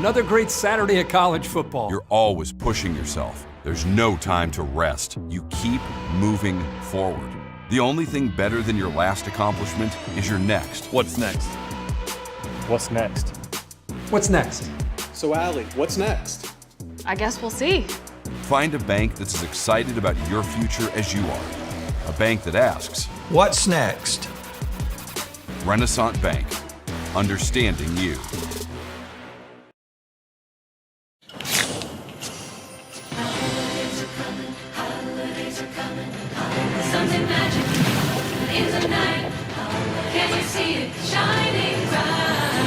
Another great Saturday of college football. You're always pushing yourself. There's no time to rest. You keep moving forward. The only thing better than your last accomplishment is your next. What's next? What's next? What's next? So, Allie, what's next? I guess we'll see. Find a bank that's as excited about your future as you are. A bank that asks, What's next? Renaissance Bank, understanding you. Something magic in the night. Can you see it shining bright?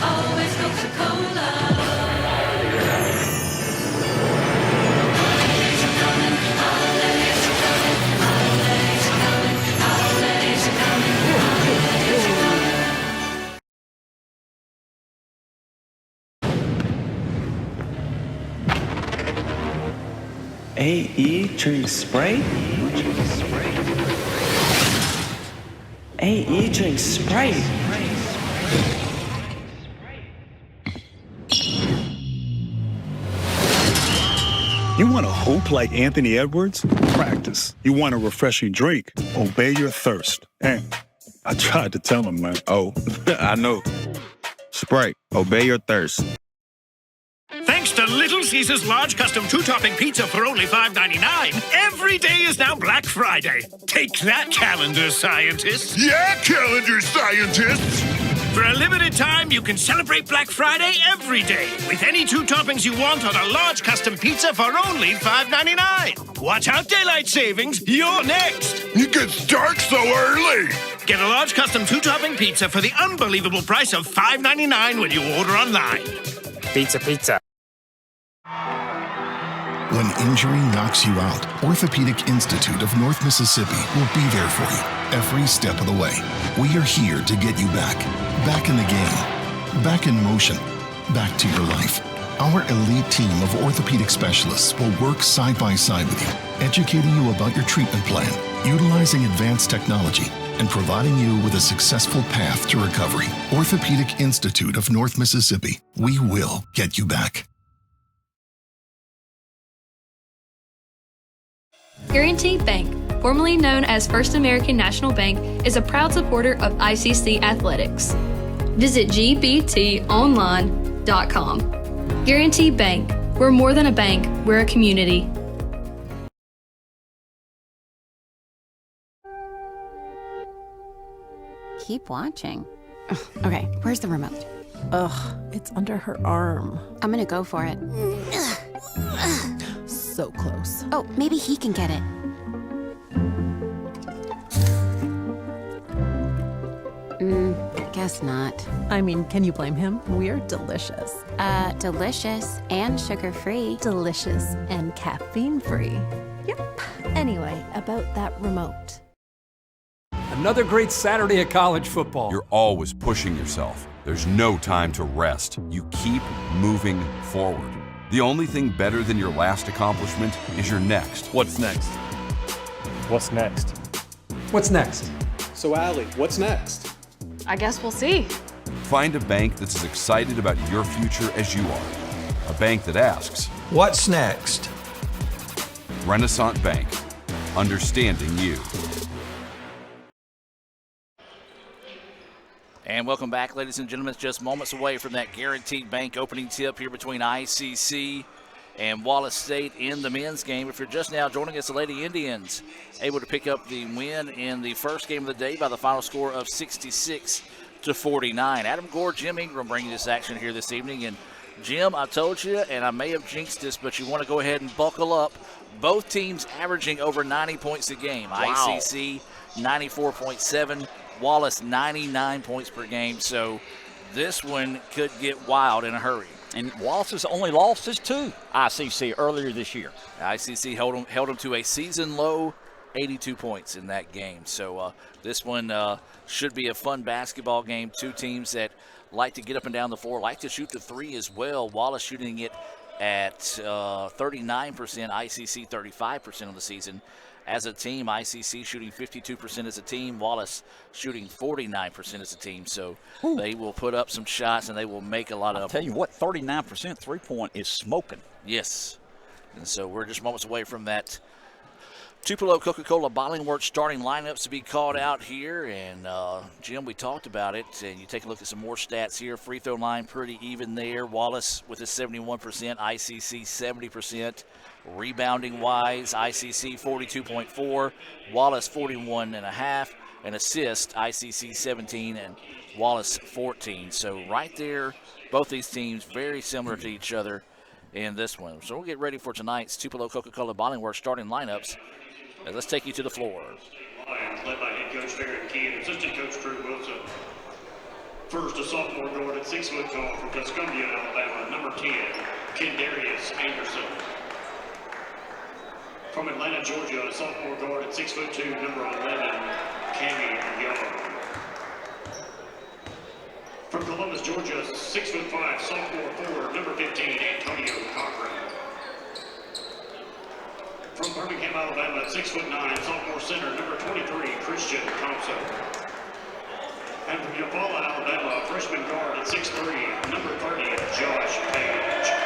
Always Coca-Cola. Holidays are coming. Holidays are coming. Holidays are coming. Holidays are coming. Holidays are coming. AE drink spray? AE drink spray? You want to hoop like Anthony Edwards? Practice. You want a refreshing drink? Obey your thirst. And I tried to tell him, man. Oh, I know. Sprite, obey your thirst. Thanks to Little Caesars large custom two-topping pizza for only $5.99, every day is now Black Friday. Take that, calendar scientists. Yeah, calendar scientists! For a limited time, you can celebrate Black Friday every day with any two toppings you want on a large custom pizza for only $5.99. Watch out, daylight savings. You're next. It gets dark so early. Get a large custom two-topping pizza for the unbelievable price of $5.99 when you order online. Pizza, pizza. When injury knocks you out, Orthopedic Institute of North Mississippi will be there for you every step of the way. We are here to get you back in the game, back in motion, back to your life. Our elite team of orthopedic specialists will work side by side with you, educating you about your treatment plan, utilizing advanced technology, and providing you with a successful path to recovery. Orthopedic Institute of North Mississippi. We will get you back. Guaranty Bank, formerly known as First American National Bank, is a proud supporter of ICC athletics. Visit gbtonline.com. Guaranty Bank, we're more than a bank, we're a community. Keep watching. Okay, where's the remote? Ugh, it's under her arm. I'm gonna go for it. So close. Oh, maybe he can get it. Guess not. I mean, can you blame him? We're delicious. Delicious and sugar-free. Delicious and caffeine-free. Yep. Anyway, about that remote. Another great Saturday of college football. You're always pushing yourself. There's no time to rest. You keep moving forward. The only thing better than your last accomplishment is your next. What's next? What's next? What's next? So, Allie, what's next? I guess we'll see. Find a bank that's as excited about your future as you are. A bank that asks, What's next? Renaissance Bank, understanding you. And welcome back, ladies and gentlemen. It's just moments away from that Guaranteed Bank opening tip here between ICC and Wallace State in the men's game. If you're just now joining us, the Lady Indians able to pick up the win in the first game of the day by the final score of 66-49. Adam Gore, Jim Ingram bringing this action here this evening. And Jim, I told you, and I may have jinxed this, but you want to go ahead and buckle up. Both teams averaging over 90 points a game. Wow. ICC 94.7. Wallace 99 points per game, so this one could get wild in a hurry. And Wallace's only lost is to ICC earlier this year. ICC held them to a season low 82 points in that game. So this one should be a fun basketball game. Two teams that like to get up and down the floor, like to shoot the three as well. Wallace shooting it at 39%, ICC 35% of the season. As a team, ICC shooting 52% as a team, Wallace shooting 49% as a team. So they will put up some shots and they will make a lot of them. I'll tell you what, 39% three-point is smoking. Yes. And so we're just moments away from that Tupelo Coca-Cola Bottling Works starting lineups to be called out here. And, Jim, we talked about it. And you take a look at some more stats here. Free throw line pretty even there. Wallace with his 71%, ICC 70%. Rebounding-wise, ICC 42.4, Wallace 41.5, and assist, ICC 17 and Wallace 14. So right there, both these teams very similar to each other in this one. So we'll get ready for tonight's Tupelo Coca-Cola Bottling Works starting lineups. And let's take you to the floor. Lions led by head coach Farron Key and assistant coach Drew Wilson. First, a sophomore guard at 6 foot tall from Tuscumbia, Alabama, number 10, Kendarius Anderson. From Atlanta, Georgia, a sophomore guard at 6'2", number 11, Cammie Young. From Columbus, Georgia, 6'5", sophomore forward, number 15, Antonio Cochran. From Birmingham, Alabama, at 6'9", sophomore center, number 23, Christian Thompson. And from Eufaula, Alabama, a freshman guard at 6'3", number 30, Josh Page.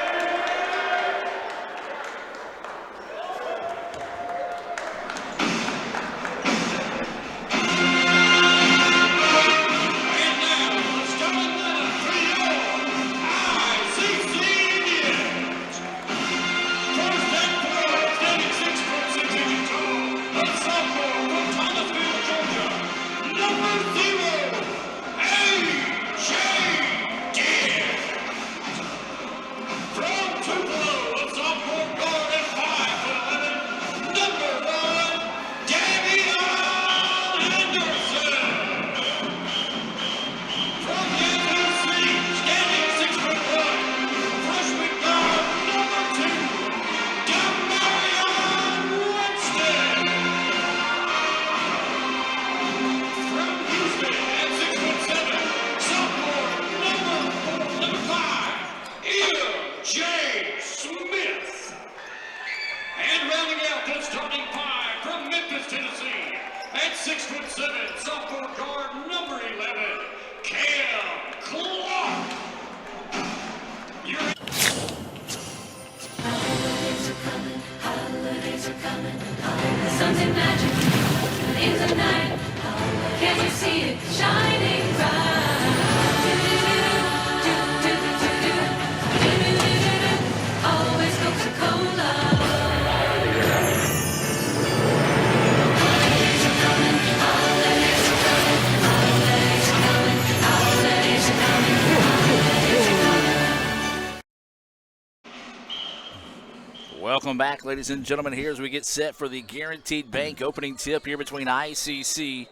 Welcome back, ladies and gentlemen, here as we get set for the Guaranteed Bank opening tip here between ICC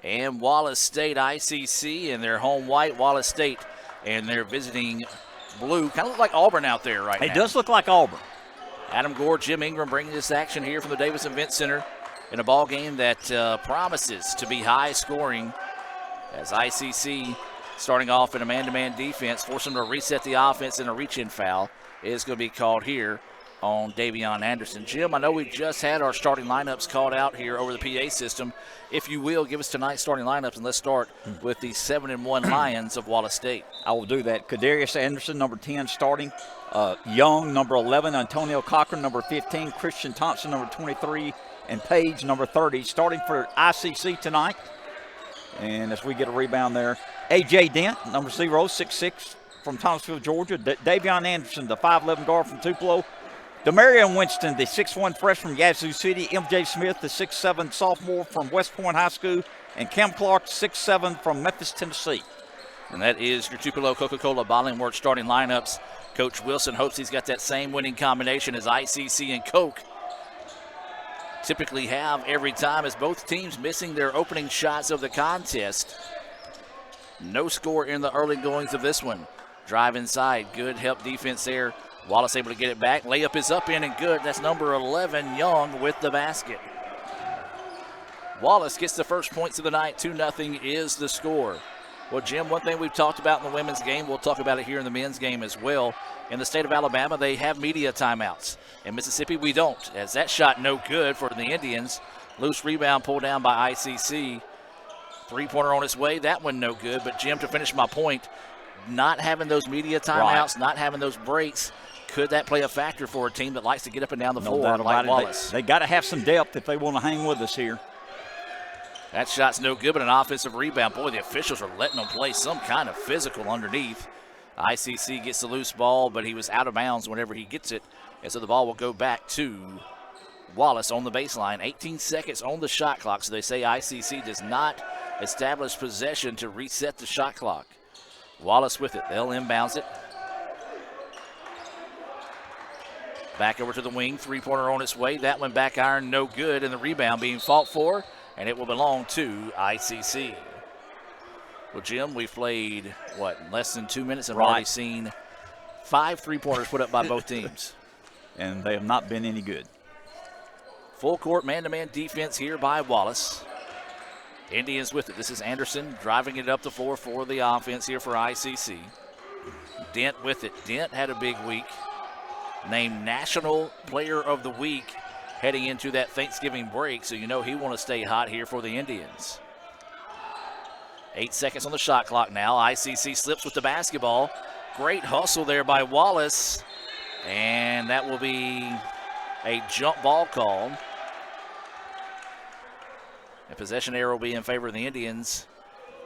and Wallace State. ICC in their home white, Wallace State and they're visiting blue. Kind of look like Auburn out there right now. It does look like Auburn. Adam Gore, Jim Ingram bringing this action here from the Davis Event Center in a ball game that promises to be high scoring as ICC starting off in a man-to-man defense, forcing them to reset the offense, and a reach-in foul is going to be called here on Davion Anderson. Jim, I know we just had our starting lineups called out here over the PA system. If you will, give us tonight's starting lineups, and let's start with the 7-1 Lions of Wallace State. I will do that. Kadarius Anderson, number 10, starting. Young, number 11. Antonio Cochran, number 15. Christian Thompson, number 23. And Page, number 30. Starting for ICC tonight. And as we get a rebound there, A.J. Dent, number 0, 6'6", from Thomasville, Georgia. Davion Anderson, the 5'11 guard from Tupelo. Demarion Winston, the 6'1 freshman from Yazoo City. M.J. Smith, the 6'7 sophomore from West Point High School. And Cam Clark, 6'7 from Memphis, Tennessee. And that is your Tupelo Coca-Cola Bottling Works starting lineups. Coach Wilson hopes he's got that same winning combination as ICC and Coke typically have every time, as both teams missing their opening shots of the contest. No score in the early goings of this one. Drive inside, good help defense there. Wallace able to get it back. Layup is up in and good. That's number 11, Young, with the basket. Wallace gets the first points of the night. 2-0 is the score. Well, Jim, one thing we've talked about in the women's game, we'll talk about it here in the men's game as well. In the state of Alabama, they have media timeouts. In Mississippi, we don't, as that shot no good for the Indians. Loose rebound pulled down by ICC. Three-pointer on its way. That one no good. But, Jim, to finish my point, not having those media timeouts, not having those breaks, could that play a factor for a team that likes to get up and down the floor like Wallace? They got to have some depth if they want to hang with us here. That shot's no good, but an offensive rebound. Boy, the officials are letting them play some kind of physical underneath. ICC gets the loose ball, but he was out of bounds whenever he gets it. And so the ball will go back to Wallace on the baseline. 18 seconds on the shot clock. So they say ICC does not establish possession to reset the shot clock. Wallace with it. They'll inbounds it. Back over to the wing. Three-pointer on its way. That one back iron, no good. And the rebound being fought for, and it will belong to ICC. Well, Jim, we've played, less than 2 minutes and already seen 5 three-pointers put up by both teams. And they have not been any good. Full court man-to-man defense here by Wallace. Indians with it. This is Anderson driving it up the floor for the offense here for ICC. Dent with it. Dent had a big week. Named National Player of the Week heading into that Thanksgiving break, so you know he want to stay hot here for the Indians. 8 seconds on the shot clock now. ICC slips with the basketball. Great hustle there by Wallace, and that will be a jump ball call. The possession error will be in favor of the Indians.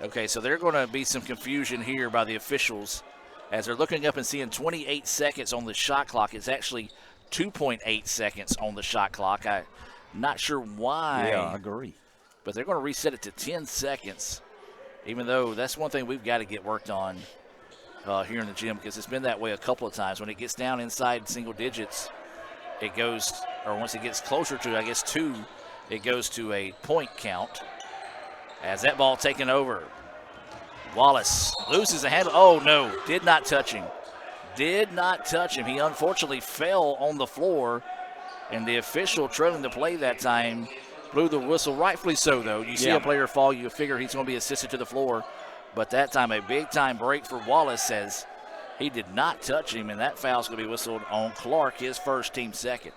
Okay, so there's going to be some confusion here by the officials as they're looking up and seeing 28 seconds on the shot clock. It's actually 2.8 seconds on the shot clock. I'm not sure why. Yeah, I agree. But they're going to reset it to 10 seconds, even though that's one thing we've got to get worked on here in the gym, because it's been that way a couple of times. When it gets down inside single digits, it goes, or once it gets closer to, I guess, 2, it goes to a point count. As that ball taken over, Wallace loses the handle. Oh, no, did not touch him. Did not touch him. He unfortunately fell on the floor, and the official trailing the play that time blew the whistle. Rightfully so, though. You see a player fall, you figure he's going to be assisted to the floor. But that time, a big-time break for Wallace, says he did not touch him, and that foul's going to be whistled on Clark, his first, team second.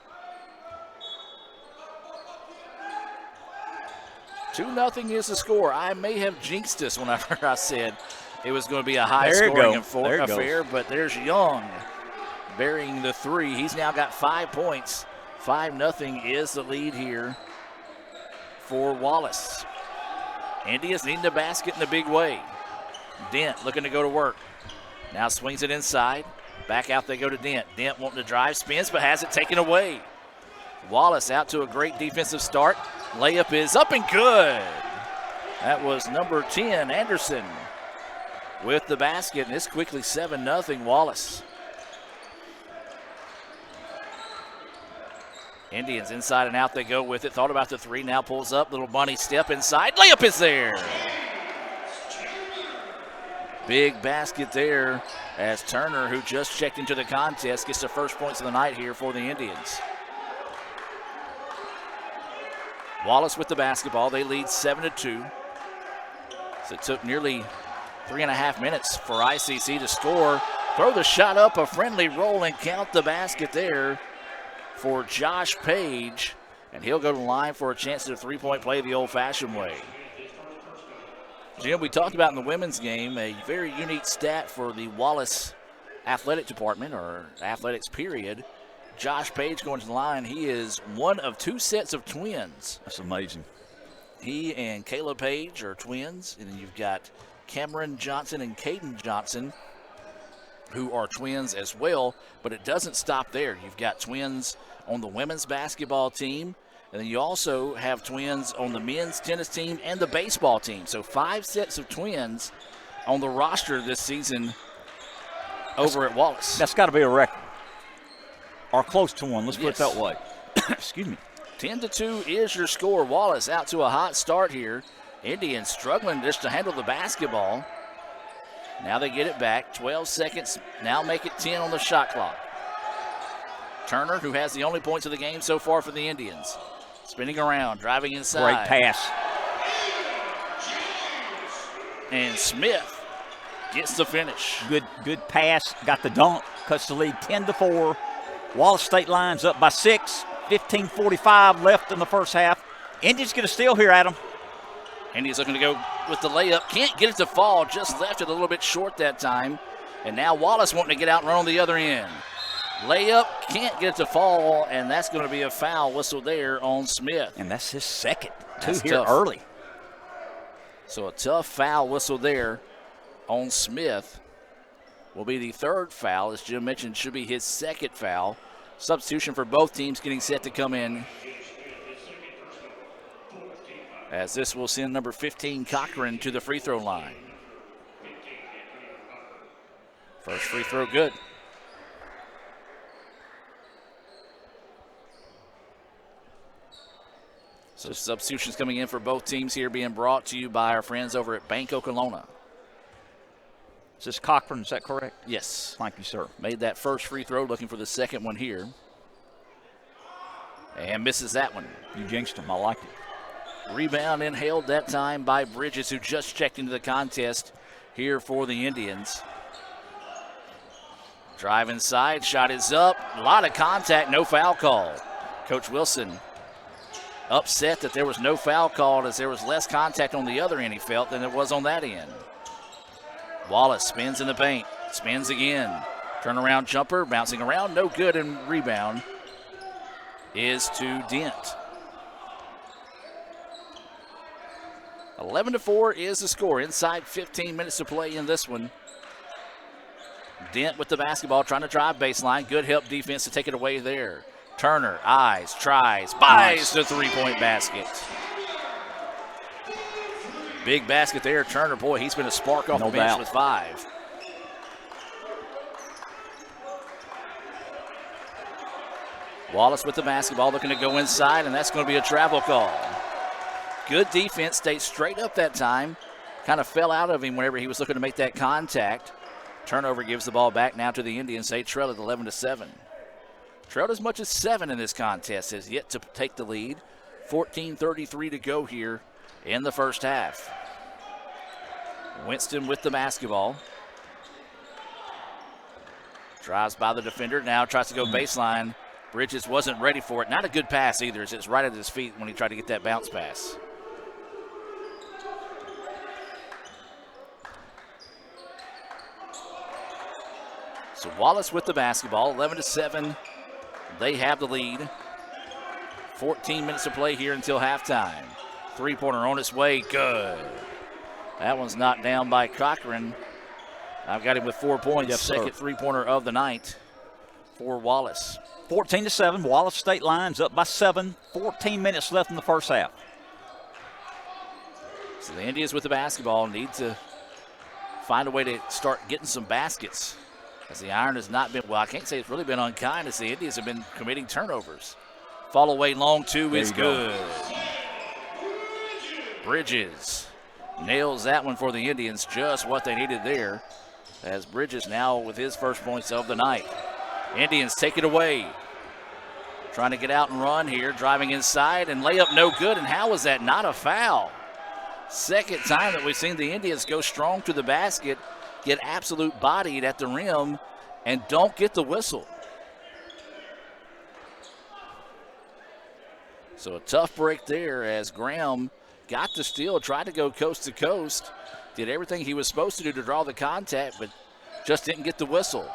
2-0 is the score. I may have jinxed us whenever I said it was going to be a high-scoring affair, but there's Young burying the 3. He's now got 5 points. 5-0 is the lead here for Wallace. Indians needing the basket in a big way. Dent looking to go to work. Now swings it inside. Back out they go to Dent. Dent wanting to drive, spins, but has it taken away. Wallace out to a great defensive start. Layup is up and good. That was number 10, Anderson, with the basket, and it's quickly 7-0 Wallace. Indians inside and out they go with it. Thought about the 3, now pulls up. Little bunny step inside. Layup is there. Big basket there as Turner, who just checked into the contest, gets the first points of the night here for the Indians. Wallace with the basketball. They lead 7-2. So it took nearly 3.5 minutes for ICC to score. Throw the shot up, a friendly roll, and count the basket there for Josh Page. And he'll go to the line for a chance at a three-point play the old-fashioned way. Jim, we talked about in the women's game a very unique stat for the Wallace athletic department, or athletics period. Josh Page going to the line. He is one of 2 sets of twins. That's amazing. He and Kayla Page are twins, and then you've got Cameron Johnson and Caden Johnson, who are twins as well, but it doesn't stop there. You've got twins on the women's basketball team, and then you also have twins on the men's tennis team and the baseball team. So 5 sets of twins on the roster this season over at Wallace. That's got to be a record. Or close to one, let's put it that way. Excuse me. 10-2 is your score. Wallace out to a hot start here. Indians struggling just to handle the basketball. Now they get it back. 12 seconds. Now make it 10 on the shot clock. Turner, who has the only points of the game so far for the Indians. Spinning around, driving inside. Great pass. And Smith gets the finish. Good pass, got the dunk, cuts the lead 10-4. Wallace State lines up by 6. 15:45 left in the first half. Indians get a steal here, Adam. Indians looking to go with the layup. Can't get it to fall. Just left it a little bit short that time. And now Wallace wanting to get out and run on the other end. Layup, can't get it to fall, and that's going to be a foul whistle there on Smith. And that's his second. That's Two here tough. early. So a tough foul whistle there on Smith. Will be the third foul. As Jim mentioned, should be his second foul. Substitution for both teams getting set to come in. As this will send number 15, Cochran, to the free throw line. First free throw good. So substitutions coming in for both teams here, being brought to you by our friends over at Bank Okolona. Is this Cochran, is that correct? Yes. Thank you, sir. Made that first free throw, looking for the second one here. And misses that one. You jinxed him, I like it. Rebound and held that time by Bridges, who just checked into the contest here for the Indians. Drive inside, shot is up. A lot of contact, no foul call. Coach Wilson upset that there was no foul called, as there was less contact on the other end, he felt, than there was on that end. Wallace spins in the paint, spins again. Turnaround jumper, bouncing around, no good, and rebound is to Dent. 11-4 is the score. Inside 15 minutes to play in this one. Dent with the basketball, trying to drive baseline. Good help defense to take it away there. Turner, eyes, tries, buys the three-point basket. Big basket there. Turner, boy, he's been a spark off the bench with 5. Wallace with the basketball, looking to go inside, and that's going to be a travel call. Good defense, stayed straight up that time. Kind of fell out of him whenever he was looking to make that contact. Turnover gives the ball back now to the Indians. They trail at 11-7. Trailed as much as 7 in this contest, has yet to take the lead. 14:33 to go here in the first half. Winston with the basketball. Drives by the defender, now tries to go baseline. Bridges wasn't ready for it. Not a good pass either, as it's right at his feet when he tried to get that bounce pass. So Wallace with the basketball, 11-7. They have the lead. 14 minutes to play here until halftime. Three-pointer on its way, good. That one's knocked down by Cochran. I've got him with 4 points. Yes, second three-pointer of the night for Wallace. 14-7, Wallace State lines up by 7. 14 minutes left in the first half. So the Indians with the basketball need to find a way to start getting some baskets, as the iron has not been, well, I can't say it's really been unkind, as the Indians have been committing turnovers. Fall away long two is good. Bridges nails that one for the Indians, just what they needed there, as Bridges now with his first points of the night. Indians take it away. Trying to get out and run here, driving inside, and layup no good, and how was that not a foul? Second time that we've seen the Indians go strong to the basket, get absolute bodied at the rim, and don't get the whistle. So a tough break there, as Graham got the steal, tried to go coast to coast, did everything he was supposed to do to draw the contact, but just didn't get the whistle.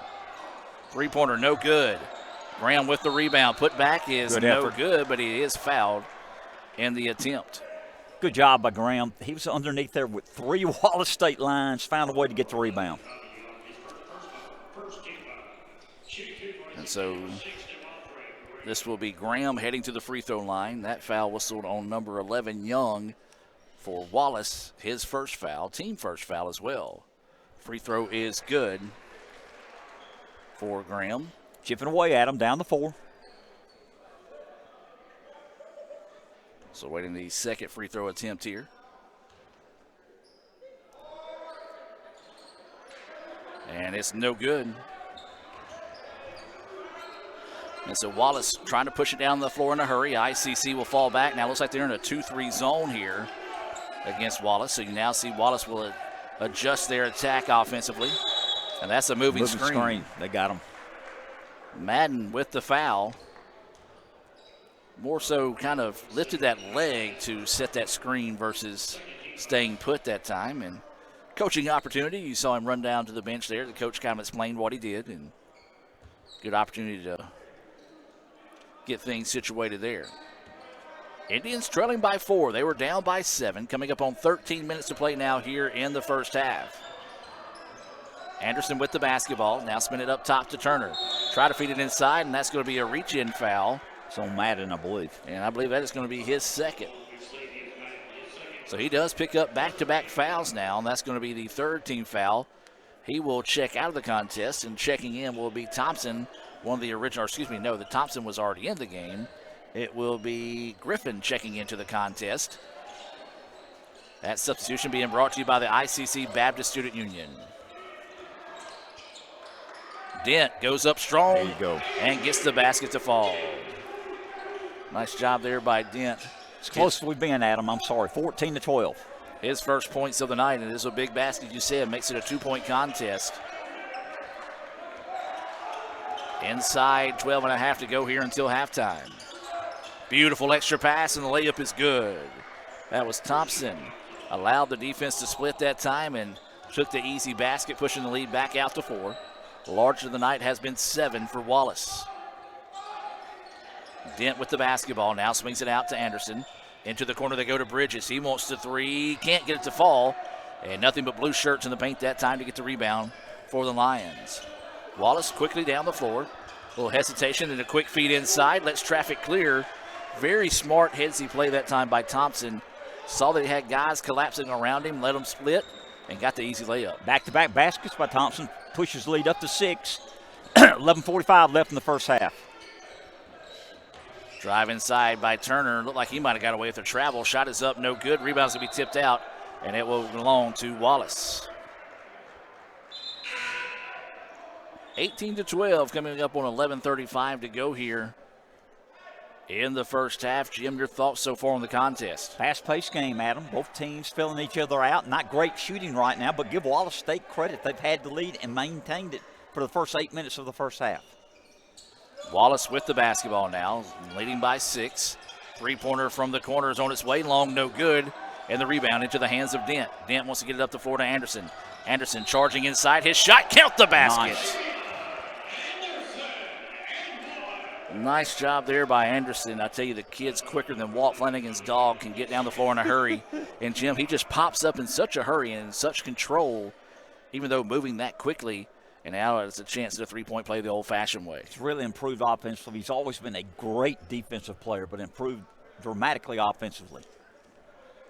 Three-pointer, no good. Graham with the rebound. Put back is no good, but he is fouled in the attempt. Good job by Graham. He was underneath there with 3 Wallace State lines, found a way to get the rebound. And so this will be Graham heading to the free throw line. That foul whistled on number 11, Young, for Wallace. His first foul, team first foul as well. Free throw is good for Graham. Chipping away at him, down the 4. So waiting the second free throw attempt here. And it's no good. And so Wallace trying to push it down the floor in a hurry. ICC will fall back. Now looks like they're in a 2-3 zone here against Wallace. So you now see Wallace will adjust their attack offensively. And that's a moving screen. They got him. Madden with the foul. More so kind of lifted that leg to set that screen versus staying put that time. And coaching opportunity, you saw him run down to the bench there. The coach kind of explained what he did, and good opportunity to get things situated there. Indians trailing by 4. They were down by 7, coming up on 13 minutes to play now here in the first half. Anderson with the basketball, now spin it up top to Turner. Try to feed it inside, and that's going to be a reach-in foul. It's on Madden, I believe. And I believe that is going to be his second. So he does pick up back-to-back fouls now, and that's going to be the third team foul. He will check out of the contest, and checking in will be Thompson, one of the original, the Thompson was already in the game. It will be Griffin checking into the contest. That substitution being brought to you by the ICC Baptist Student Union. Dent goes up strong. There you go. And gets the basket to fall. Nice job there by Dent. It's close as we've been, Adam. I'm sorry. 14-12. His first points of the night, and it is a big basket, you said, makes it a 2-point contest. Inside 12.5 to go here until halftime. Beautiful extra pass, and the layup is good. That was Thompson. Allowed the defense to split that time and took the easy basket, pushing the lead back out to 4. The largest of the night has been 7 for Wallace. Dent with the basketball now swings it out to Anderson. Into the corner they go to Bridges. He wants the 3, can't get it to fall. And nothing but blue shirts in the paint that time to get the rebound for the Lions. Wallace quickly down the floor. A little hesitation and a quick feed inside. Lets traffic clear. Very smart headsy play that time by Thompson. Saw that he had guys collapsing around him, let him split, and got the easy layup. Back-to-back baskets by Thompson. Pushes lead up to 6. 11:45 left in the first half. Drive inside by Turner. Looked like he might have got away with a travel. Shot is up, no good. Rebound's going to be tipped out, and it will belong to Wallace. 18-12 coming up on 11:35 to go here in the first half. Jim, your thoughts so far on the contest? Fast-paced game, Adam. Both teams filling each other out. Not great shooting right now, but give Wallace State credit. They've had the lead and maintained it for the first 8 minutes of the first half. Wallace with the basketball now, leading by 6. Three-pointer from the corner is on its way. Long, no good. And the rebound into the hands of Dent. Dent wants to get it up the floor to Anderson. Anderson charging inside. His shot, count the basket. Nice job there by Anderson. I tell you, the kid's quicker than Walt Flanagan's dog, can get down the floor in a hurry. And, Jim, he just pops up in such a hurry and in such control, even though moving that quickly. And now it's a chance to 3-point play the old-fashioned way. He's really improved offensively. He's always been a great defensive player, but improved dramatically offensively.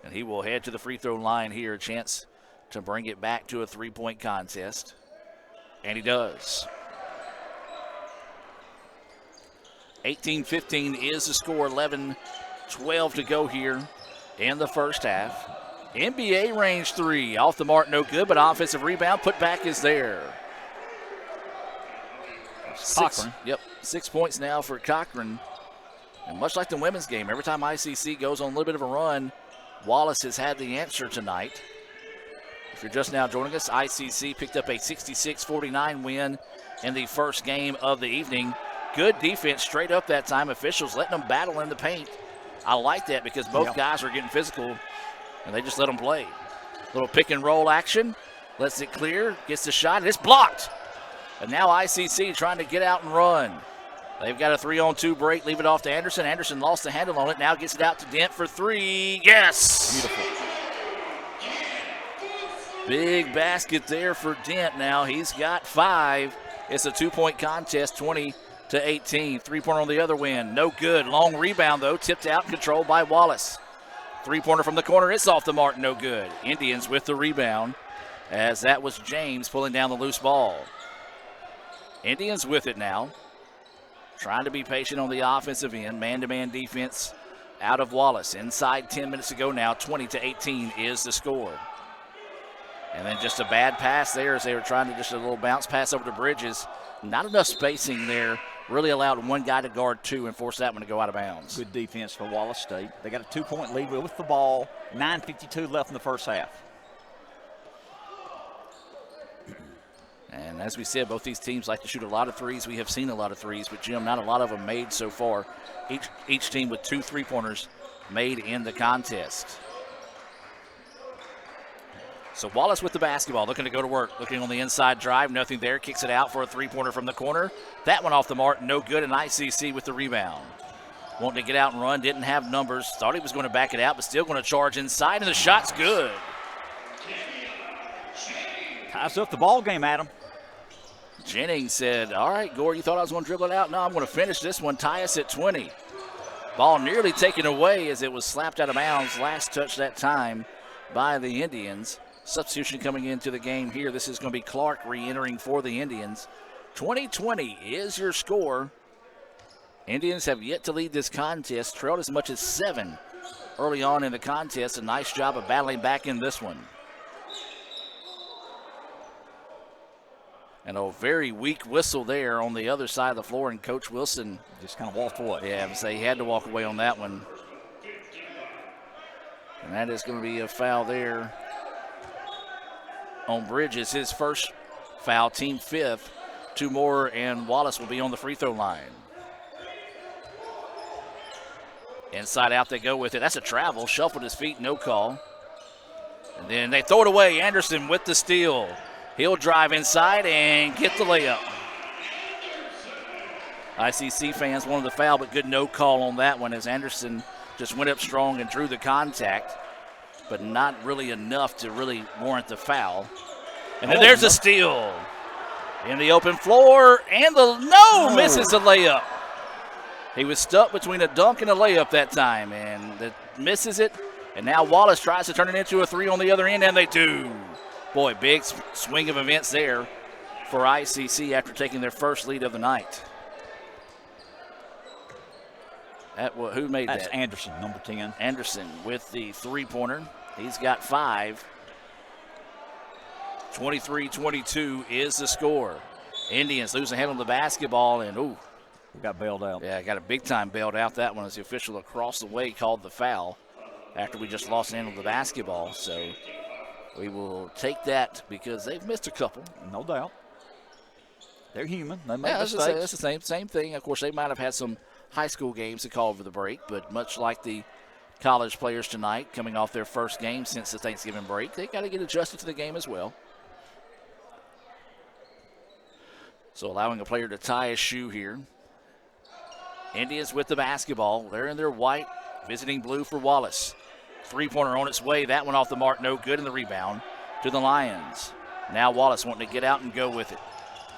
And he will head to the free throw line here, a chance to bring it back to a 3-point contest. And he does. 18-15 is the score. 11-12 to go here in the first half. NBA range 3. Off the mark, no good, but offensive rebound. Put back is there. Cochran. 6 points now for Cochran. And much like the women's game, every time ICC goes on a little bit of a run, Wallace has had the answer tonight. If you're just now joining us, ICC picked up a 66-49 win in the first game of the evening. Good defense straight up that time. Officials letting them battle in the paint. I like that because both guys are getting physical, and they just let them play. Little pick and roll action. Lets it clear. Gets the shot, and it's blocked. And now ICC trying to get out and run. They've got a 3-on-2 break. Leave it off to Anderson. Anderson lost the handle on it. Now gets it out to Dent for 3. Yes! Beautiful. Big basket there for Dent now. He's got 5. It's a 2-point contest, 20-18. 3-pointer on the other win. No good. Long rebound, though. Tipped out and controlled by Wallace. 3-pointer from the corner. It's off the mark. No good. Indians with the rebound, as that was James pulling down the loose ball. Indians with it now. Trying to be patient on the offensive end. Man-to-man defense out of Wallace. Inside 10 minutes to go now. 20-18 is the score. And then just a bad pass there as they were trying to just a little bounce pass over to Bridges. Not enough spacing there. Really allowed one guy to guard 2 and force that one to go out of bounds. Good defense for Wallace State. They got a 2-point lead with the ball. 9:52 left in the first half. And as we said, both these teams like to shoot a lot of threes. We have seen a lot of threes, but Jim, not a lot of them made so far. Each team with 2 3-pointers made in the contest. So Wallace with the basketball, looking to go to work. Looking on the inside drive, nothing there. Kicks it out for a 3-pointer from the corner. That one off the mark, no good, and ICC with the rebound. Wanting to get out and run, didn't have numbers. Thought he was going to back it out, but still going to charge inside, and the shot's good. Ties up the ball game, Adam. Jennings said, all right, Gore, you thought I was going to dribble it out? No, I'm going to finish this one, tie us at 20. Ball nearly taken away as it was slapped out of bounds. Last touch that time by the Indians. Substitution coming into the game here. This is going to be Clark re-entering for the Indians. 20-20 is your score. Indians have yet to lead this contest, trailed as much as 7 early on in the contest. A nice job of battling back in this one. And a very weak whistle there on the other side of the floor, and Coach Wilson just kind of walked away. Yeah, I would say he had to walk away on that one. And that is going to be a foul there on Bridges. His first foul, team 5th. 2 more, and Wallace will be on the free throw line. Inside out they go with it. That's a travel. Shuffled his feet, no call. And then they throw it away. Anderson with the steal. He'll drive inside and get the layup. ICC fans wanted the foul, but good no call on that one as Anderson just went up strong and drew the contact, but not really enough to really warrant the foul. And then there's a steal in the open floor, and misses the layup. He was stuck between a dunk and a layup that time, and misses it. And now Wallace tries to turn it into a 3 on the other end, and they do. Boy, big swing of events there for ICC after taking their first lead of the night. Who made that? That's Anderson, number 10. Anderson with the 3-pointer. He's got 5. 23-22 is the score. Indians losing head on the basketball, and we got bailed out. Yeah, got a big-time bailed out. That one as the official across the way called the foul after we just lost hand on the basketball. So we will take that because they've missed a couple. No doubt. They're human. They make mistakes. That's the same thing. Of course, they might have had some high school games to call over the break, but much like the college players tonight coming off their first game since the Thanksgiving break, they got to get adjusted to the game as well. So allowing a player to tie his shoe here. Indians with the basketball. They're in their white, visiting blue for Wallace. 3-pointer on its way. That one off the mark, no good, in the rebound to the Lions. Now Wallace wanting to get out and go with it.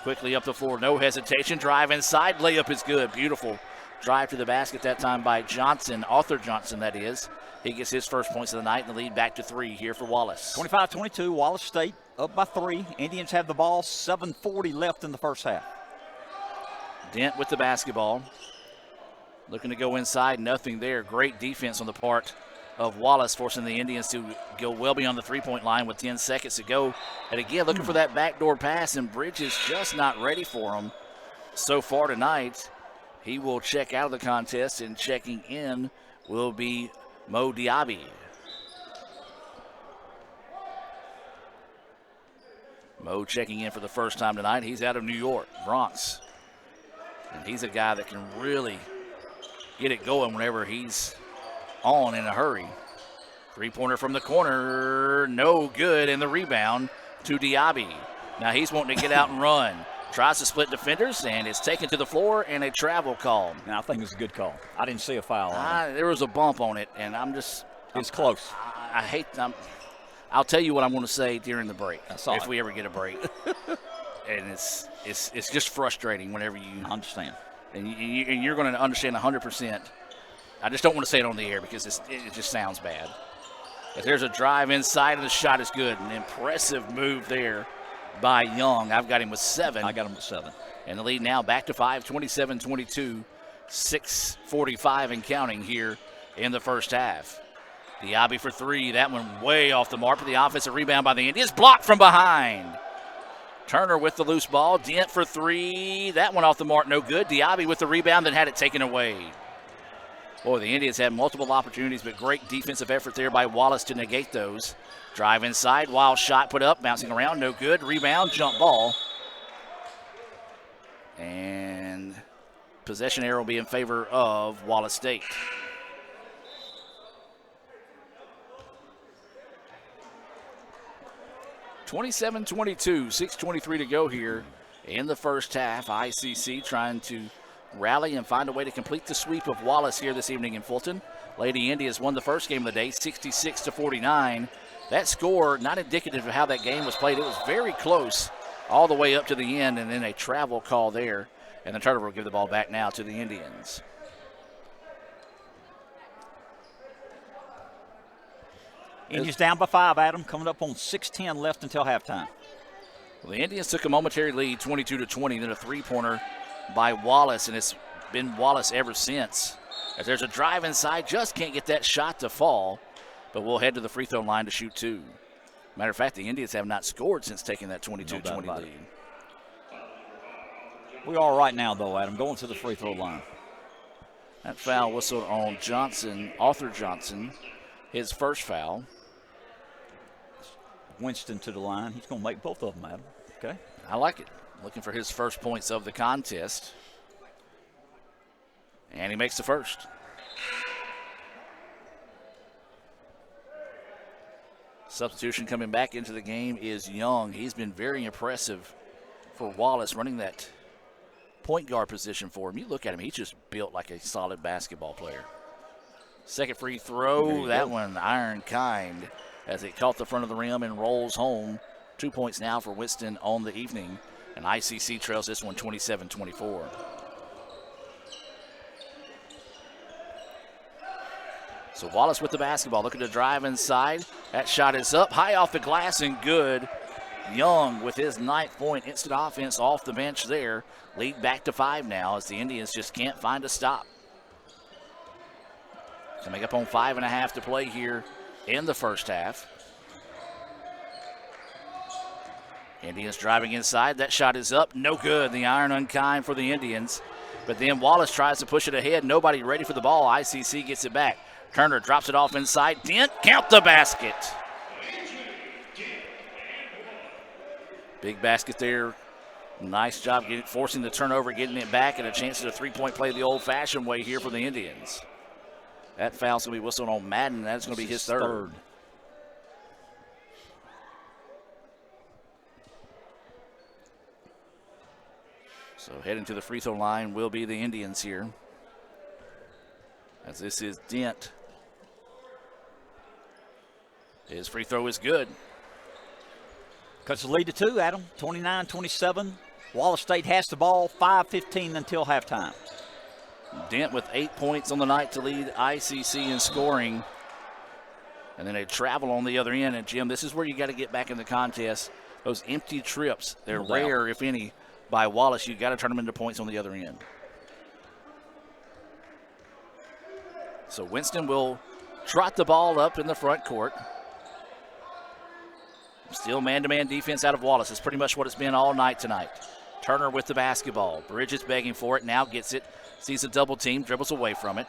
Quickly up the floor, no hesitation. Drive inside, layup is good. Beautiful drive to the basket that time by Johnson, Arthur Johnson that is. He gets his first points of the night and the lead back to 3 here for Wallace. 25-22, Wallace State up by 3. Indians have the ball, 7:40 left in the first half. Dent with the basketball. Looking to go inside, nothing there. Great defense on the part of Wallace, forcing the Indians to go well beyond the 3-point line with 10 seconds to go. And again, looking for that backdoor pass, and Bridges just not ready for him so far tonight. He will check out of the contest, and checking in will be Mo Diaby. Mo checking in for the first time tonight. He's out of New York, Bronx. And he's a guy that can really get it going whenever he's on in a hurry. 3-pointer from the corner, no good, and the rebound to Diaby. Now he's wanting to get out and run. Tries to split defenders, and it's taken to the floor, and a travel call. Now I think it's a good call. I didn't see a foul on it. There was a bump on it, and it's close. I hate them. I'll tell you what I'm going to say during the break, if we ever get a break. And it's just frustrating whenever you understand. And you're going to understand 100%. I just don't want to say it on the air because it just sounds bad. But there's a drive inside, and the shot is good. An impressive move there by Young. I've got him with 7. I got him with 7. And the lead now back to 5, 27-22, 6:45 and counting here in the first half. Diaby for 3. That one way off the mark, but the offensive rebound by the Indians. Blocked from behind. Turner with the loose ball. Dent for 3. That one off the mark, no good. Diaby with the rebound, then had it taken away. Boy, the Indians had multiple opportunities, but great defensive effort there by Wallace to negate those. Drive inside, wild shot put up, bouncing around, no good. Rebound, jump ball, And possession error will be in favor of Wallace State. (27-22), 6:23 to go here in the first half. ICC trying to rally and find a way to complete the sweep of Wallace here this evening in Fulton. Lady Indians won the first game of the day, 66-49. That score not indicative of how that game was played. It was very close all the way up to the end, and then a travel call there. And the turnover will give the ball back now to the Indians. Indians down by 5, Adam, coming up on 6:10 left until halftime. Well, the Indians took a momentary lead, 22-20, then a three-pointer by Wallace, and it's been Wallace ever since. As there's a drive inside, just can't get that shot to fall, but we'll head to the free throw line to shoot two. Matter of fact, the Indians have not scored since taking that 22-20 lead. We are right now, though, Adam, going to the free throw line. That foul whistled on Johnson, Arthur Johnson, his first foul. Winston to the line. He's going to make both of them, Adam. Okay. I like it. Looking for his first points of the contest. And he makes the first. Substitution coming back into the game is Young. He's been very impressive for Wallace, running that point guard position for him. You look at him, he's just built like a solid basketball player. Second free throw, that one iron kind as it caught the front of the rim and rolls home. 2 points now for Winston on the evening, and ICC trails this one 27-24. So Wallace with the basketball, looking to drive inside. That shot is up, high off the glass and good. Young with his 9th point, instant offense off the bench there. Lead back to 5 now as the Indians just can't find a stop. Coming up on 5.5 to play here in the first half. Indians driving inside. That shot is up. No good. The iron unkind for the Indians. But then Wallace tries to push it ahead. Nobody ready for the ball. ICC gets it back. Turner drops it off inside. Dent, count the basket. Big basket there. Nice job forcing the turnover, getting it back, and a chance at a three-point play the old-fashioned way here for the Indians. That foul's going to be whistled on Madden. That's going to be his third. So heading to the free throw line will be the Indians here. As this is Dent. His free throw is good. Cuts the lead to 2, Adam. 29-27. Wallace State has the ball. 5:15 until halftime. Dent with 8 points on the night to lead ICC in scoring. And then a travel on the other end. And, Jim, this is where you got to get back in the contest. Those empty trips, they're rare, if any, by Wallace. You got to turn them into points on the other end. So Winston will trot the ball up in the front court. Still man-to-man defense out of Wallace. It's pretty much what it's been all night tonight. Turner with the basketball. Bridges begging for it, now gets it. Sees a double team, dribbles away from it.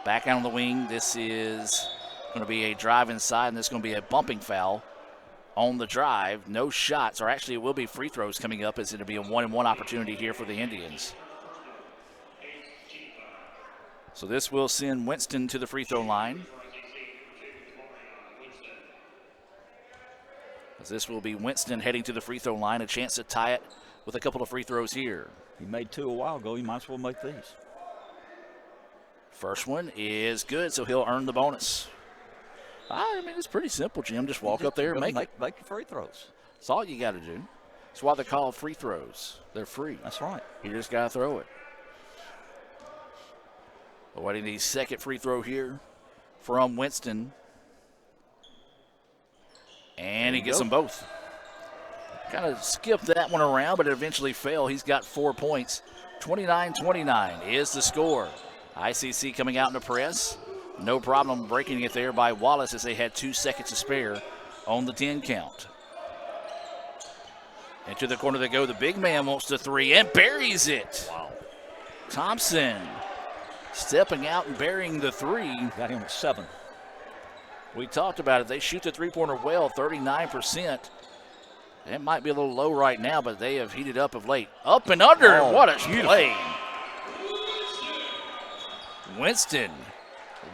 Back out on the wing. This is going to be a drive inside, and this is going to be a bumping foul on the drive. No shots, or actually it will be free throws coming up, as it'll be a 1-and-1 opportunity here for the Indians. So this will send Winston to the free throw line. As this will be Winston heading to the free throw line, a chance to tie it with a couple of free throws here. He made 2 a while ago. He might as well make these. First one is good, so he'll earn the bonus. I mean, it's pretty simple, Jim. Just walk up there and make it. Make your free throws. That's all you got to do. That's why they're called free throws. They're free. That's right. You just got to throw it. Awaiting the second free throw here from Winston. And he gets them both. Kind of skipped that one around, but it eventually fell. He's got 4 points. 29-29 is the score. ICC coming out in the press. No problem breaking it there by Wallace as they had 2 seconds to spare on the 10 count. Into the corner they go. The big man wants the three and buries it. Wow. Thompson stepping out and burying the three. Got him at 7. We talked about it. They shoot the three-pointer well, 39%. It might be a little low right now, but they have heated up of late. Up and under. Oh, what a beautiful play. Winston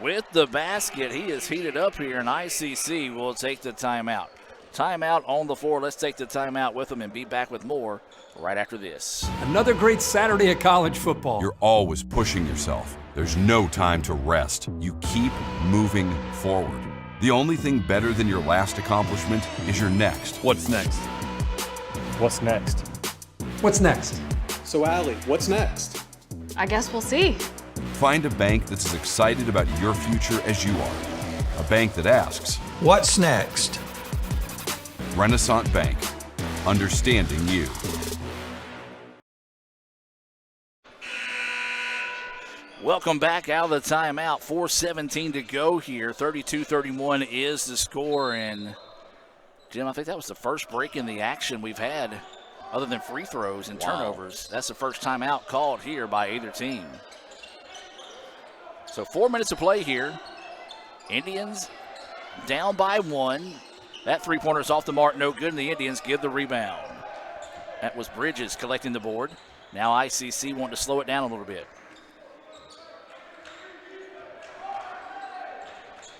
with the basket. He is heated up here, and ICC will take the timeout. Timeout on the floor. Let's take the timeout with them and be back with more right after this. Another great Saturday of college football. You're always pushing yourself. There's no time to rest. You keep moving forward. The only thing better than your last accomplishment is your next. What's next? What's next? What's next? So, Allie, what's next? I guess we'll see. Find a bank that's as excited about your future as you are. A bank that asks, What's next? Renaissance Bank, understanding you. Welcome back out of the timeout. 4:17 to go here. 32-31 is the score. And, Jim, I think that was the first break in the action we've had other than free throws and turnovers. That's the first timeout called here by either team. So 4 minutes to play here. Indians down by 1. That three-pointer is off the mark, no good, and the Indians give the rebound. That was Bridges collecting the board. Now ICC wanting to slow it down a little bit.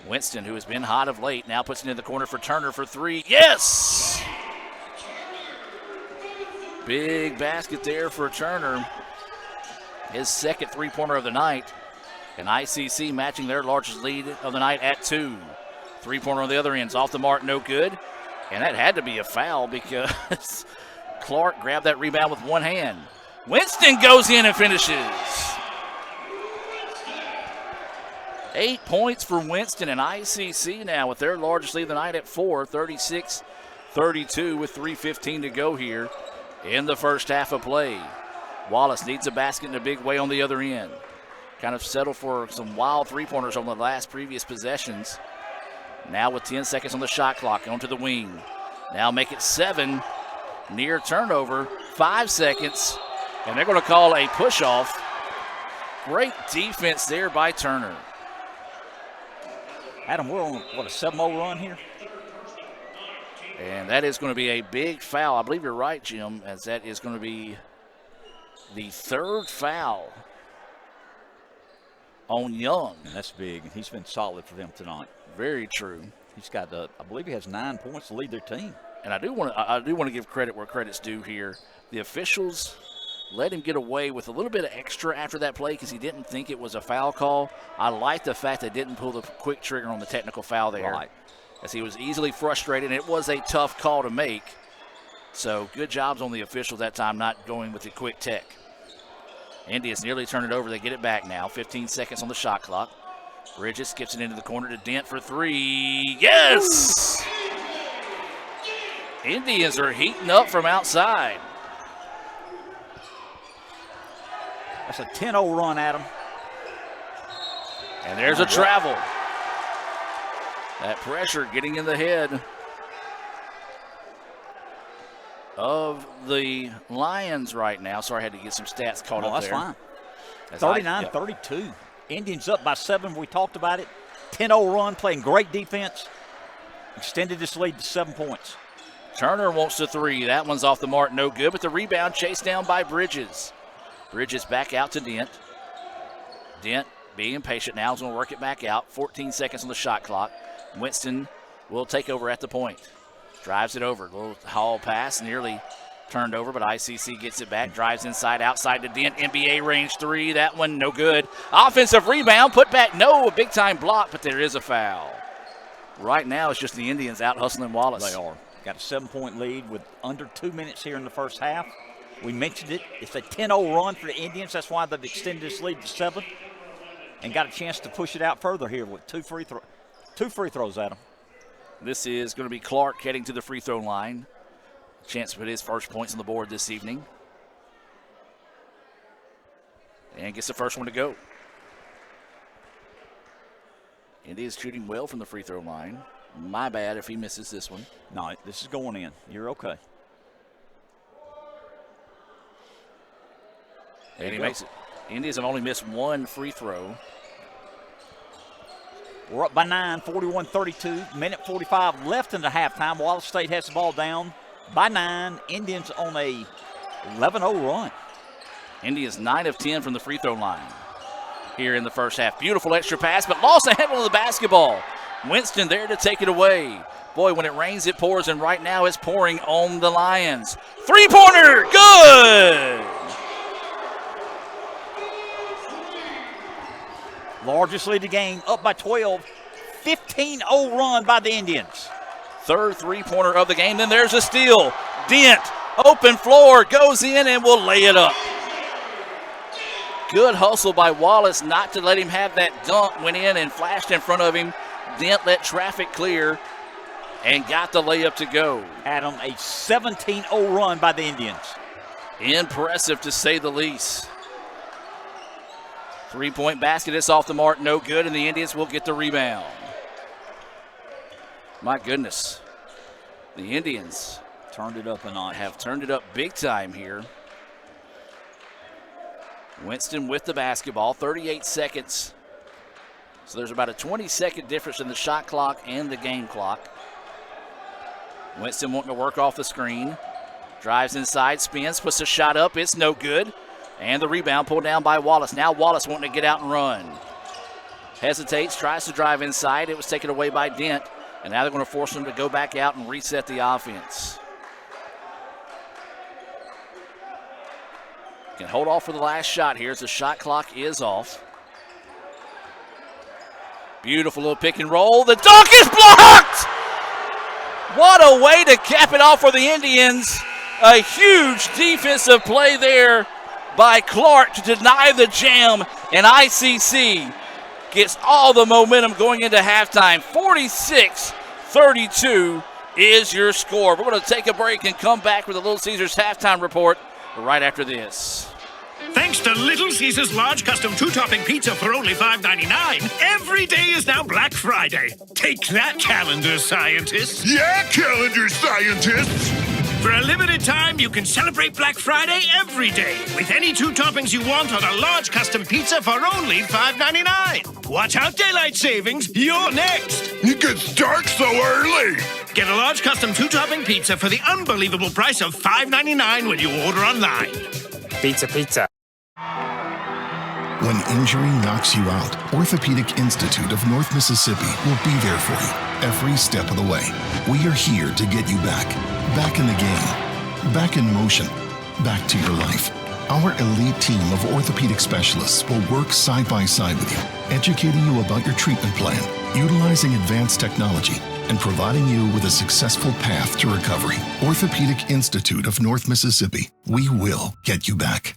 Winston, who has been hot of late, now puts it in the corner for Turner for three. Yes! Big basket there for Turner. His second three-pointer of the night. And ICC matching their largest lead of the night at 2. Three-pointer on the other end is off the mark, no good. And that had to be a foul because Clark grabbed that rebound with one hand. Winston goes in and finishes. 8 points for Winston, and ICC now with their largest lead of the night at 4, 36-32 with 3:15 to go here in the first half of play. Wallace needs a basket in a big way on the other end. Kind of settled for some wild three-pointers on the last previous possessions. Now with 10 seconds on the shot clock, onto the wing. Now make it 7, near turnover, 5 seconds, and they're going to call a push-off. Great defense there by Turner. Adam, we're on, what, a 7-0 run here? And that is going to be a big foul. I believe you're right, Jim, as that is going to be the third foul on Young. And that's big. He's been solid for them tonight. Very true. He's got, I believe he has 9 points to lead their team. And I do want to give credit where credit's due here. The officials let him get away with a little bit of extra after that play because he didn't think it was a foul call. I like the fact they didn't pull the quick trigger on the technical foul there. Right. As he was easily frustrated, and it was a tough call to make. So good jobs on the officials that time not going with the quick tech. Indians nearly turn it over. They get it back now. 15 seconds on the shot clock. Bridges skips it into the corner to Dent for three. Yes! Indians are heating up from outside. That's a 10-0 run, Adam. And there's a travel. That pressure getting in the head of the Lions right now. Sorry, I had to get some stats caught up there. That's fine. 39-32. Indians up by 7. We talked about it. 10-0 run, playing great defense. Extended this lead to 7 points. Turner wants the three. That one's off the mark, no good. But the rebound chased down by Bridges. Bridges back out to Dent. Dent being impatient now is going to work it back out. 14 seconds on the shot clock. Winston will take over at the point. Drives it over. Little haul pass, nearly turned over, but ICC gets it back. Drives inside, outside to Dent. NBA range three. That one no good. Offensive rebound, put back. No, a big-time block, but there is a foul. Right now it's just the Indians out hustling Wallace. They are. Got a 7-point lead with under 2 minutes here in the first half. We mentioned it. It's a 10-0 run for the Indians. That's why they've extended this lead to 7 and got a chance to push it out further here with two free throws, Adam. This is going to be Clark heading to the free throw line. Chance to put his first points on the board this evening. And gets the first one to go. India's shooting well from the free throw line. My bad if he misses this one. No, this is going in. You're okay. And he makes it. Indians have only missed one free throw. We're up by 9, 41-32. Minute 45 left in the halftime. Wallace State has the ball down by 9. Indians on a 11-0 run. Indians 9 of 10 from the free throw line here in the first half. Beautiful extra pass, but lost the handle of the basketball. Winston there to take it away. Boy, when it rains, it pours, and right now it's pouring on the Lions. Three-pointer, good! Largest lead of the game, up by 12. 15-0 run by the Indians. Third three-pointer of the game. Then there's a steal. Dent, open floor, goes in and will lay it up. Good hustle by Wallace not to let him have that dunk. Went in and flashed in front of him. Dent let traffic clear and got the layup to go. Adam, a 17-0 run by the Indians. Impressive to say the least. Three-point basket is off the mark, no good, and the Indians will get the rebound. My goodness. The Indians turned it up a notch. Have turned it up big time here. Winston with the basketball, 38 seconds. So there's about a 20-second difference in the shot clock and the game clock. Winston wanting to work off the screen. Drives inside, spins, puts a shot up. It's no good. And the rebound pulled down by Wallace. Now Wallace wanting to get out and run. Hesitates, tries to drive inside. It was taken away by Dent. And now they're going to force him to go back out and reset the offense. Can hold off for the last shot here as the shot clock is off. Beautiful little pick and roll. The dunk is blocked! What a way to cap it off for the Indians. A huge defensive play there by Clark to deny the jam, and ICC gets all the momentum going into halftime. 46-32 is your score. We're going to take a break and come back with the Little Caesars halftime report right after this. Thanks to Little Caesars large custom two-topping pizza for only $5.99, every day is now Black Friday. Take that, calendar scientists. Yeah, calendar scientists. For a limited time, you can celebrate Black Friday every day with any two toppings you want on a large custom pizza for only $5.99. Watch out, daylight savings. You're next. It gets dark so early. Get a large custom two-topping pizza for the unbelievable price of $5.99 when you order online. Pizza, pizza. When injury knocks you out, Orthopedic Institute of North Mississippi will be there for you every step of the way. We are here to get you back in the game, back in motion, back to your life. Our elite team of orthopedic specialists will work side by side with you, educating you about your treatment plan, utilizing advanced technology, and providing you with a successful path to recovery. Orthopedic Institute of North Mississippi. We will get you back.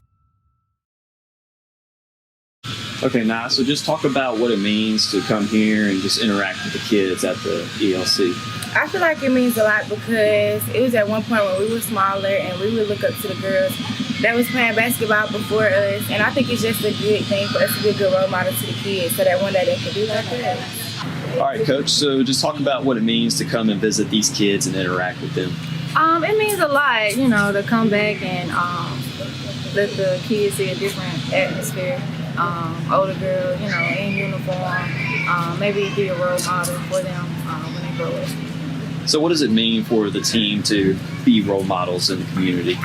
Okay, now, so just talk about what it means to come here and just interact with the kids at the ELC. I feel like it means a lot because it was at one point when we were smaller and we would look up to the girls that was playing basketball before us, and I think it's just a good thing for us to be a good role model to the kids so that one day they can be like us. All right, Coach, so just talk about what it means to come and visit these kids and interact with them. It means a lot, to come back and let the kids see a different atmosphere. Older girls, in uniform, maybe be a role model for them when they grow up. So what does it mean for the team to be role models in the community?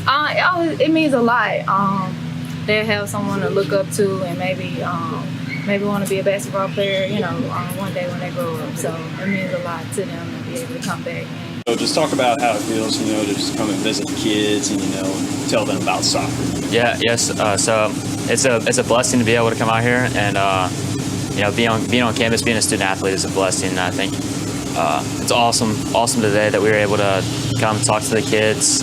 It means a lot. They'll have someone to look up to and maybe want to be a basketball player, one day when they grow up. So it means a lot to them to be able to come back. So just talk about how it feels, to just come and visit the kids and, and tell them about soccer. Yes. So it's a blessing to be able to come out here and, being on campus, being a student athlete is a blessing. I think it's awesome today that we were able to come talk to the kids.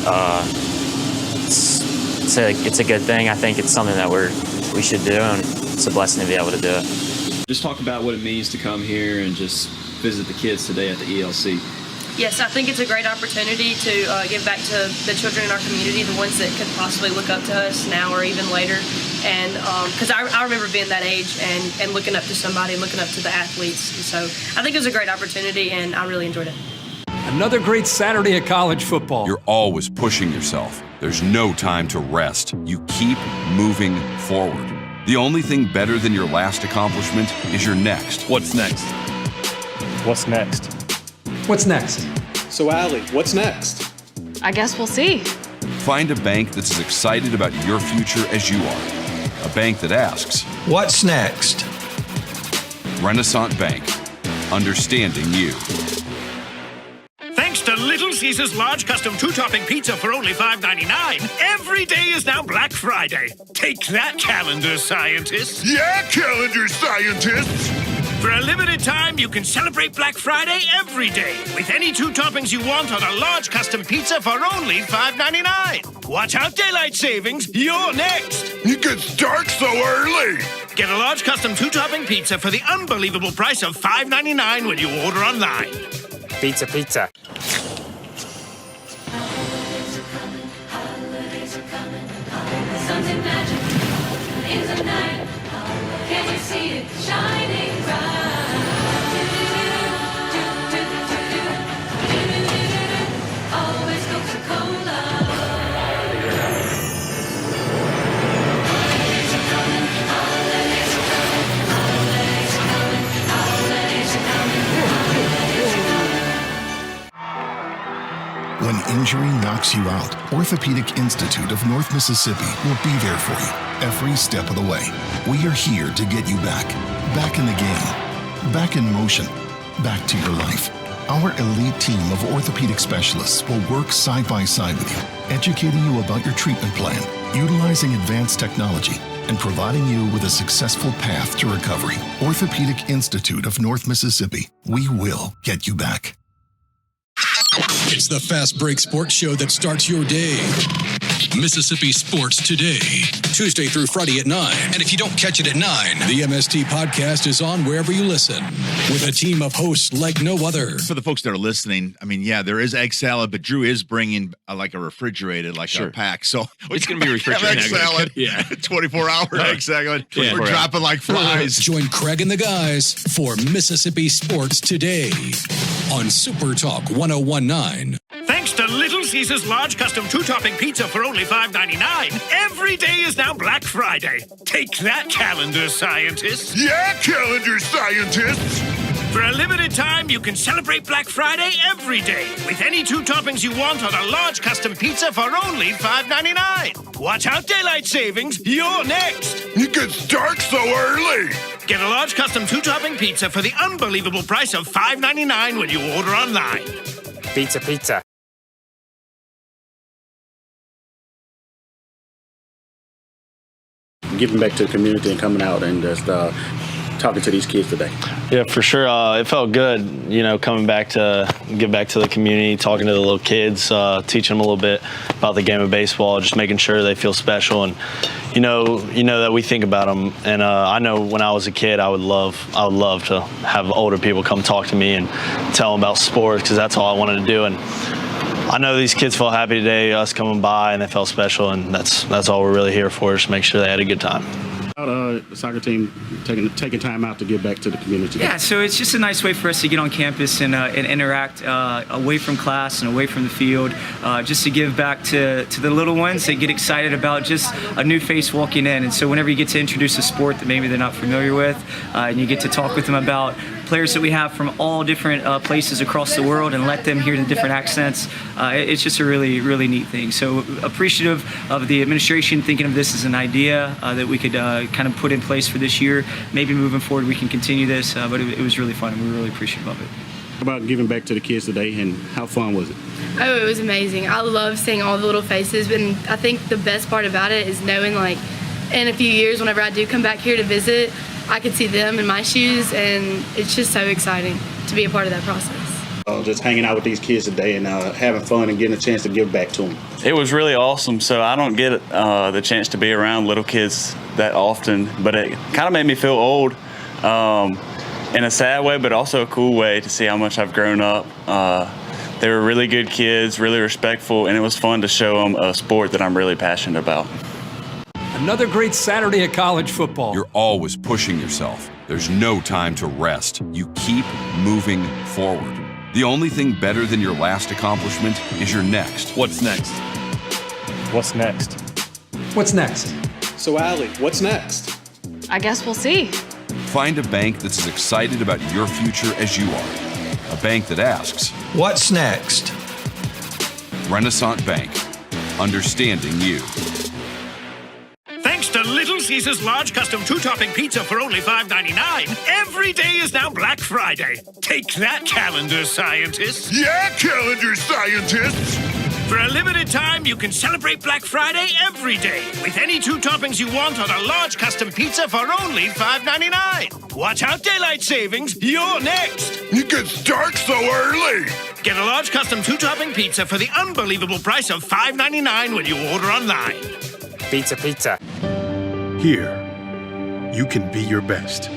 It's a good thing. I think it's something that we should do, and it's a blessing to be able to do it. Just talk about what it means to come here and just visit the kids today at the ELC. Yes, I think it's a great opportunity to give back to the children in our community, the ones that could possibly look up to us now or even later. And because I remember being that age and looking up to somebody and looking up to the athletes. And so I think it was a great opportunity, and I really enjoyed it. Another great Saturday of college football. You're always pushing yourself. There's no time to rest. You keep moving forward. The only thing better than your last accomplishment is your next. What's next? What's next? What's next? So, Allie, what's next? I guess we'll see. Find a bank that's as excited about your future as you are. A bank that asks, What's next? Renaissance Bank. Understanding you. Thanks to Little Caesars large custom two-topping pizza for only $5.99, every day is now Black Friday. Take that, calendar scientists. Yeah, calendar scientists. For a limited time, you can celebrate Black Friday every day with any two toppings you want on a large custom pizza for only $5.99. Watch out, daylight savings. You're next. It gets dark so early. Get a large custom two-topping pizza for the unbelievable price of $5.99 when you order online. Pizza, pizza. Something magic in the night. Can you see it shining bright? Always Coca-Cola. Holidays are coming. Holidays are coming. Holidays are coming. Holidays are coming. When injury knocks you out, Orthopedic Institute of North Mississippi will be there for you every step of the way. We are here to get you back in the game, back in motion, back to your life. Our elite team of orthopedic specialists will work side by side with you, educating you about your treatment plan, utilizing advanced technology, and providing you with a successful path to recovery. Orthopedic Institute of North Mississippi. We will get you back. It's the Fast Break Sports Show that starts your day. Mississippi Sports Today, Tuesday through Friday at 9. And if you don't catch it at 9, the MST podcast is on wherever you listen with a team of hosts like no other. For the folks that are listening, I mean, yeah, there is egg salad, but Drew is bringing like a refrigerated, like a pack. So it's going to be refrigerated. Egg salad, yeah, 24-hour egg salad. Yeah. We're dropping like flies. Join Craig and the guys for Mississippi Sports Today on Super Talk 101.9. Thanks to Little Caesars large custom two-topping pizza for only $5.99, every day is now Black Friday. Take that, calendar scientists. Yeah, calendar scientists. For a limited time, you can celebrate Black Friday every day with any two toppings you want on a large custom pizza for only $5.99. Watch out, daylight savings. You're next. It gets dark so early. Get a large custom two-topping pizza for the unbelievable price of $5.99 when you order online. Pizza, pizza. Giving back to the community and coming out and just talking to these kids today. Yeah, for sure. It felt good, coming back to give back to the community, talking to the little kids, teaching them a little bit about the game of baseball, just making sure they feel special, and you know that we think about them. And I know when I was a kid, I would love to have older people come talk to me and tell them about sports, because that's all I wanted to do. And I know these kids felt happy today, us coming by, and they felt special, and that's all we're really here for, is to make sure they had a good time. The soccer team taking time out to give back to the community. Yeah, so it's just a nice way for us to get on campus and interact away from class and away from the field, just to give back to the little ones. They get excited about just a new face walking in, and so whenever you get to introduce a sport that maybe they're not familiar with, and you get to talk with them about players that we have from all different places across the world and let them hear the different accents, it's just a really, really neat thing. So appreciative of the administration thinking of this as an idea that we could kind of put in place for this year. Maybe moving forward we can continue this, but it was really fun, and we were really appreciative of it. How about giving back to the kids today, and how fun was it? Oh, it was amazing. I love seeing all the little faces, and I think the best part about it is knowing, like, in a few years, whenever I do come back here to visit, I could see them in my shoes, and it's just so exciting to be a part of that process. Just hanging out with these kids today and having fun and getting a chance to give back to them. It was really awesome. So I don't get the chance to be around little kids that often, but it kind of made me feel old in a sad way, but also a cool way to see how much I've grown up. They were really good kids, really respectful, and it was fun to show them a sport that I'm really passionate about. Another great Saturday of college football. You're always pushing yourself. There's no time to rest. You keep moving forward. The only thing better than your last accomplishment is your next. What's next? What's next? What's next? So, Allie, what's next? I guess we'll see. Find a bank that's as excited about your future as you are. A bank that asks, What's next? Renaissance Bank. Understanding you. Thanks to Little Caesars large custom two-topping pizza for only $5.99, every day is now Black Friday. Take that, calendar scientists. Yeah, calendar scientists. For a limited time, you can celebrate Black Friday every day with any two toppings you want on a large custom pizza for only $5.99. Watch out, daylight savings. You're next. It gets dark so early. Get a large custom two-topping pizza for the unbelievable price of $5.99 when you order online. Pizza, pizza. Here, you can be your best.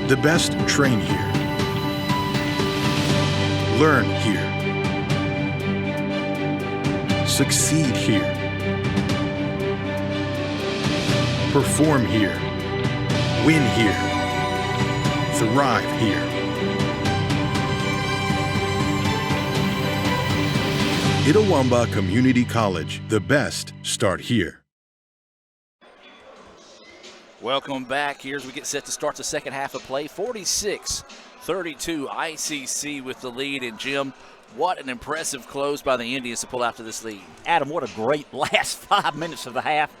The best train here. Learn here. Succeed here. Perform here. Win here. Thrive here. Itawamba Community College. The best start here. Welcome back here as we get set to start the second half of play. 46-32 ICC with the lead. And Jim, what an impressive close by the Indians to pull out to this lead. Adam, what a great last 5 minutes of the half.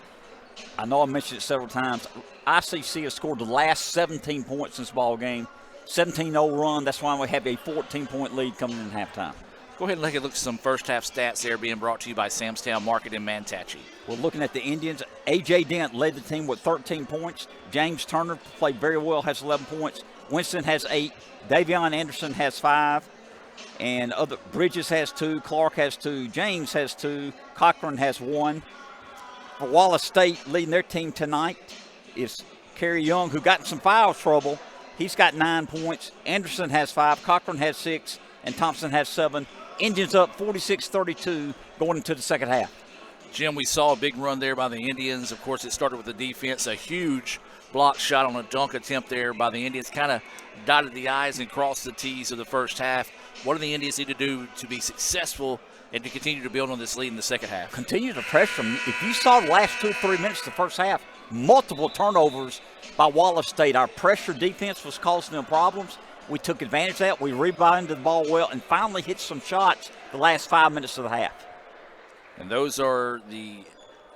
I know I mentioned it several times. ICC has scored the last 17 points in this ball game. 17-0 run. That's why we have a 14-point lead coming in halftime. Go ahead and look at some first half stats there being brought to you by Samstown Market in Manatee. We're looking at the Indians. A.J. Dent led the team with 13 points. James Turner played very well, has 11 points. Winston has 8. Davion Anderson has 5. And other Bridges has 2. Clark has 2. James has 2. Cochran has 1. For Wallace State, leading their team tonight is Kerry Young, who got in some foul trouble. He's got 9 points. Anderson has 5. Cochran has 6. And Thompson has 7. Indians up 46-32 going into the second half. Jim, we saw a big run there by the Indians. Of course, it started with the defense. A huge block shot on a dunk attempt there by the Indians. Kind of dotted the I's and crossed the T's of the first half. What do the Indians need to do to be successful and to continue to build on this lead in the second half? Continue to pressure them. If you saw the last 2 or 3 minutes of the first half, multiple turnovers by Wallace State. Our pressure defense was causing them problems. We took advantage of that. We rebounded the ball well and finally hit some shots the last 5 minutes of the half. And those are the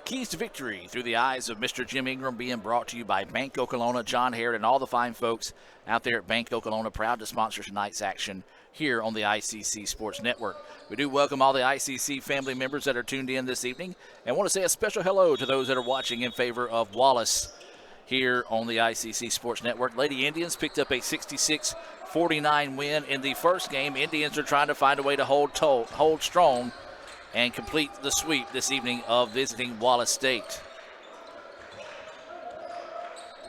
keys to victory through the eyes of Mr. Jim Ingram, being brought to you by Bank Okolona, John Harrod, and all the fine folks out there at Bank Okolona, proud to sponsor tonight's action here on the ICC Sports Network. We do welcome all the ICC family members that are tuned in this evening and want to say a special hello to those that are watching in favor of Wallace here on the ICC Sports Network. Lady Indians picked up a 66-49 win in the first game. Indians are trying to find a way to hold strong and complete the sweep this evening of visiting Wallace State.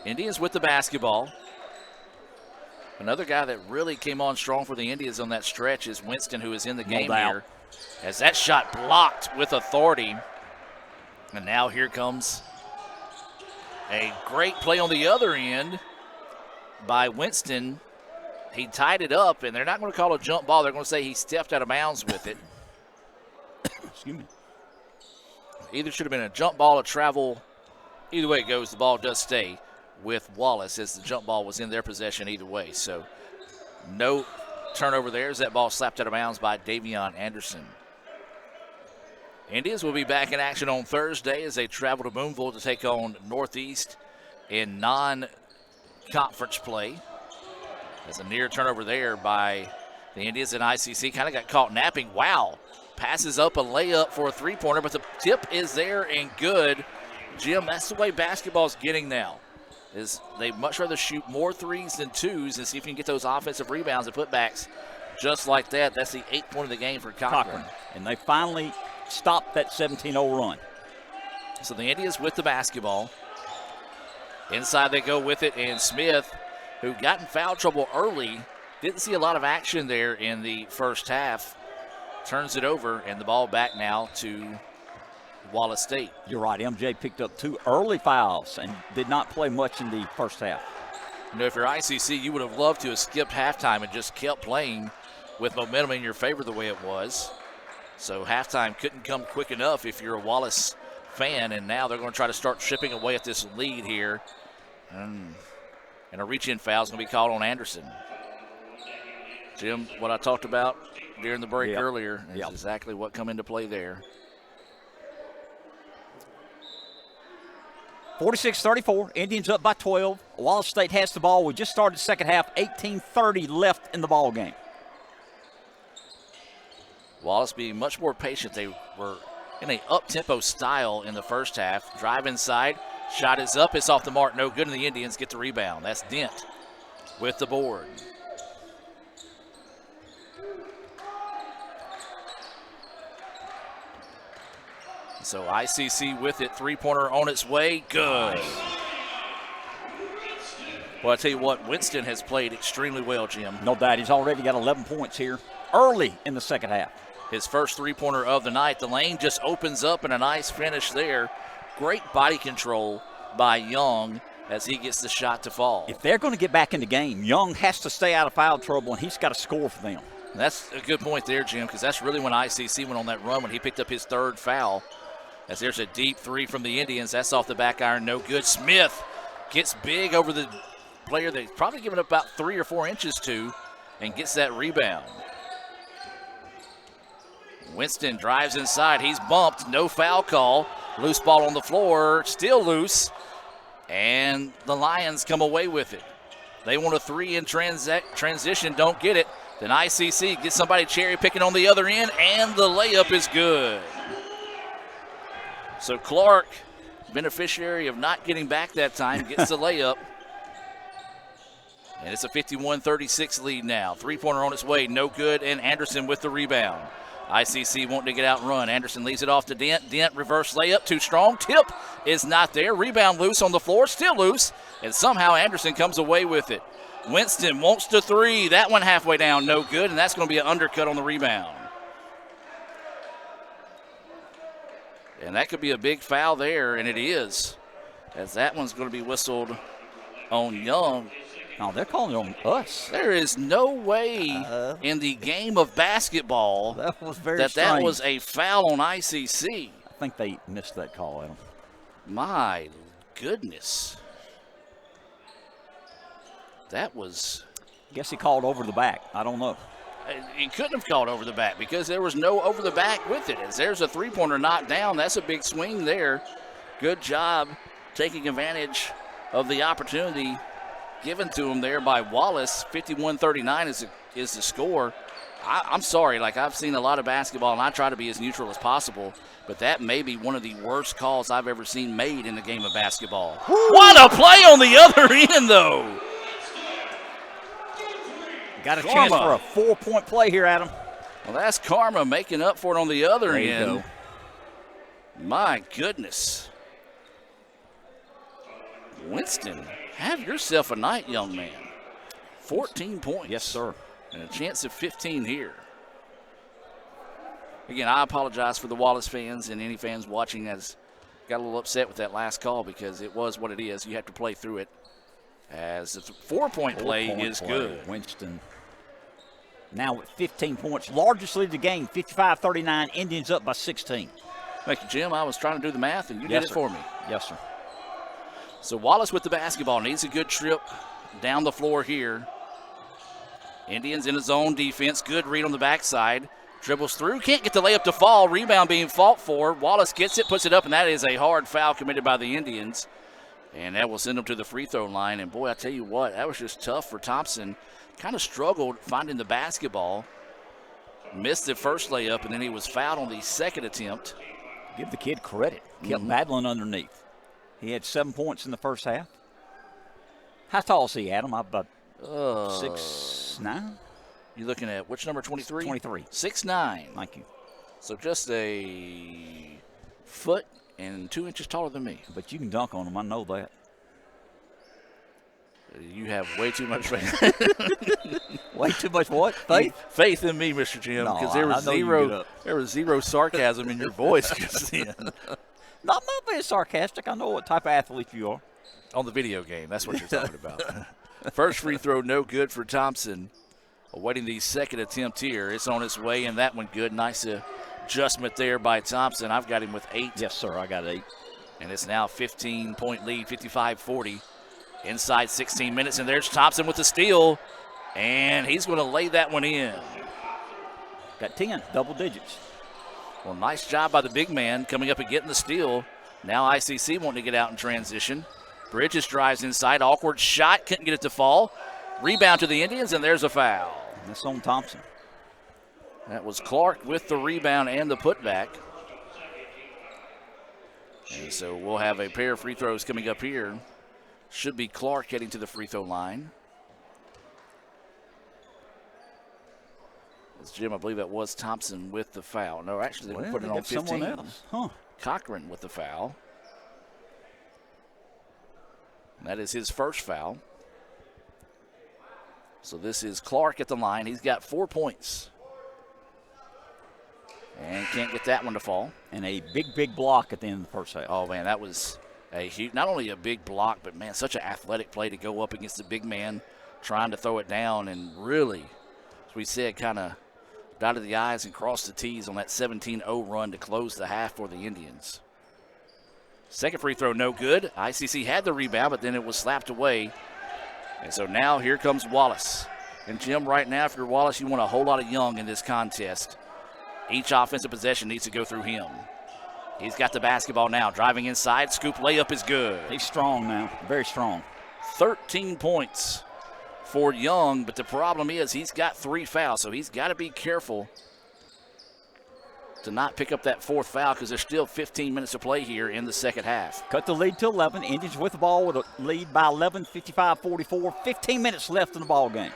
Indians with the basketball. Another guy that really came on strong for the Indians on that stretch is Winston, who is in the game here. As that shot blocked with authority. And now here comes a great play on the other end by Winston. He tied it up, and they're not going to call a jump ball. They're going to say he stepped out of bounds with it. Excuse me. Either should have been a jump ball, a travel. Either way it goes, the ball does stay with Wallace as the jump ball was in their possession either way. So no turnover there as that ball slapped out of bounds by Davion Anderson. Indians will be back in action on Thursday as they travel to Boonville to take on Northeast in non-conference play. There's a near turnover there by the Indians, and ICC kind of got caught napping. Wow. Passes up a layup for a three-pointer, but the tip is there and good. Jim, that's the way basketball's getting now. Is they much rather shoot more threes than twos and see if you can get those offensive rebounds and putbacks just like that. That's the 8th point of the game for Cochran. And they finally stopped that 17-0 run. So the Indians with the basketball. Inside they go with it, and Smith, who got in foul trouble early, didn't see a lot of action there in the first half, turns it over, and the ball back now to Wallace State. You're right. MJ picked up 2 early fouls and did not play much in the first half. You know, if you're ICC, you would have loved to have skipped halftime and just kept playing with momentum in your favor the way it was. So halftime couldn't come quick enough if you're a Wallace fan, and now they're going to try to start chipping away at this lead here. And a reach-in foul is going to be called on Anderson. Jim, what I talked about during the break earlier. That's exactly what come into play there. 46-34, Indians up by 12. Wallace State has the ball. We just started the second half, 18:30 left in the ball game. Wallace being much more patient. They were in a up-tempo style in the first half. Drive inside, shot is up, it's off the mark, no good, and the Indians get the rebound. That's Dent with the board. So ICC with it, three-pointer on its way, good. Well, I tell you what, Winston has played extremely well, Jim. No doubt, he's already got 11 points here early in the second half. His first three-pointer of the night. The lane just opens up and a nice finish there. Great body control by Young as he gets the shot to fall. If they're going to get back in the game, Young has to stay out of foul trouble, and he's got to score for them. That's a good point there, Jim, because that's really when ICC went on that run when he picked up his third foul. As there's a deep three from the Indians. That's off the back iron, no good. Smith gets big over the player they've probably given up about 3 or 4 inches to and gets that rebound. Winston drives inside. He's bumped. No foul call. Loose ball on the floor. Still loose. And the Lions come away with it. They want a three in transition. Don't get it. Then ICC gets somebody cherry picking on the other end. And the layup is good. So Clark, beneficiary of not getting back that time, gets the layup. And it's a 51-36 lead now. Three-pointer on its way, no good, and Anderson with the rebound. ICC wanting to get out and run. Anderson leaves it off to Dent. Dent reverse layup, too strong. Tip is not there. Rebound loose on the floor, still loose. And somehow Anderson comes away with it. Winston wants to three. That one halfway down, no good, and that's going to be an undercut on the rebound. And that could be a big foul there, and it is, as that one's going to be whistled on Young. No, they're calling it on us. There is no way in the game of basketball that was very that was a foul on ICC. I think they missed that call, Adam. My goodness. That was... Guess he called over the back. I don't know. He couldn't have called over the back because there was no over the back with it. As there's a three-pointer knocked down, that's a big swing there. Good job taking advantage of the opportunity given to him there by Wallace. 51-39 is the score. I'm sorry, like I've seen a lot of basketball, and I try to be as neutral as possible, but that may be one of the worst calls I've ever seen made in the game of basketball. What a play on the other end, though. Got a chance for a 4-point play here, Adam. Well, that's Karma making up for it on the other end. There you go. My goodness. Winston, have yourself a night, young man. 14 points. Yes, sir. And a chance of 15 here. Again, I apologize for the Wallace fans and any fans watching as got a little upset with that last call because it was what it is. You have to play through it. As the 4-point play is good. Winston now with 15 points. Largest lead of the game, 55-39. Indians up by 16. Thank you, Jim. I was trying to do the math, and you did it for me. Yes, sir. So Wallace with the basketball needs a good trip down the floor here. Indians in his own defense. Good read on the backside. Dribbles through. Can't get the layup to fall. Rebound being fought for. Wallace gets it, puts it up, and that is a hard foul committed by the Indians. And that will send them to the free throw line. And, boy, I tell you what, that was just tough for Thompson. Kind of struggled finding the basketball. Missed the first layup, and then he was fouled on the second attempt. Give the kid credit. Kept battling underneath. He had 7 points in the first half. How tall is he, Adam? About 6'9"? You looking at which number, 23? 23. 6'9". Thank you. So just a foot and 2 inches taller than me. But you can dunk on him. I know that. You have way too much faith. Way too much what? Faith? Faith in me, Mr. Jim, because there was zero sarcasm in your voice just then. Not being sarcastic. I know what type of athlete you are. On the video game, that's what you're talking about. First free throw, no good for Thompson. Awaiting the second attempt here. It's on its way, and that one good. Nice adjustment there by Thompson. I've got him with 8. Yes, sir, I got 8. And it's now a 15-point lead, 55-40. Inside 16 minutes, and there's Thompson with the steal, and he's going to lay that one in. Got 10, double digits. Well, nice job by the big man coming up and getting the steal. Now ICC wanting to get out in transition. Bridges drives inside. Awkward shot. Couldn't get it to fall. Rebound to the Indians, and there's a foul. That's on Thompson. That was Clark with the rebound and the putback. And so we'll have a pair of free throws coming up here. Should be Clark heading to the free throw line. Jim, I believe that was Thompson with the foul. No, actually, they put it on 15. Someone else. Huh. Cochran with the foul. And that is his first foul. So this is Clark at the line. He's got 4 points. And can't get that one to fall. And a big block at the end of the first half. Oh, man, that was a huge, not only a big block, but, man, such an athletic play to go up against the big man trying to throw it down and really, as we said, kind of dotted the I's and crossed the T's on that 17-0 run to close the half for the Indians. Second free throw, no good. ICC had the rebound, but then it was slapped away. And so now here comes Wallace. And, Jim, right now, if you're Wallace, you want a whole lot of young in this contest. Each offensive possession needs to go through him. He's got the basketball now. Driving inside. Scoop layup is good. He's strong now. Very strong. 13 points for Young, but the problem is he's got 3 fouls, so he's got to be careful to not pick up that 4th foul because there's still 15 minutes to play here in the second half. Cut the lead to 11. Indians with the ball with a lead by 11, 55-44. 15 minutes left in the ball game.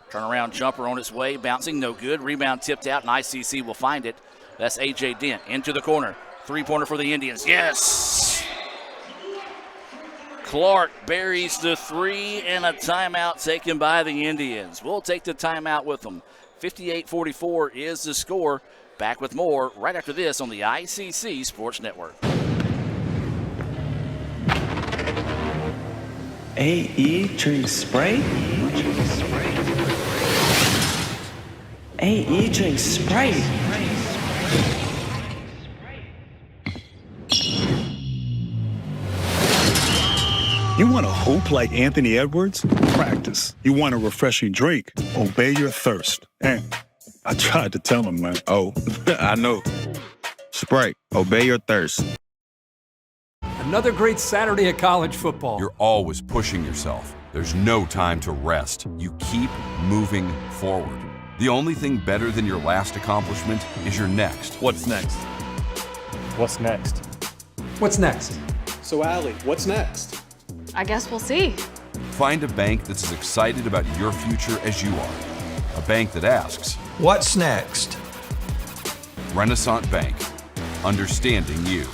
Turnaround jumper on its way, bouncing, no good. Rebound tipped out, and ICC will find it. That's A.J. Dent into the corner. 3-pointer for the Indians. Yes! Clark buries the 3, and a timeout taken by the Indians. We'll take the timeout with them. 58-44 is the score. Back with more right after this on the ICC Sports Network. AE drink spray? AE drink spray. You want to hoop like Anthony Edwards? Practice. You want a refreshing drink? Obey your thirst. And I tried to tell him, man. Oh, I know. Sprite, obey your thirst. Another great Saturday of college football. You're always pushing yourself. There's no time to rest. You keep moving forward. The only thing better than your last accomplishment is your next. What's next? What's next? What's next? So, Allie, what's next? I guess we'll see. Find a bank that's as excited about your future as you are. A bank that asks, what's next? Renaissance Bank. Understanding you.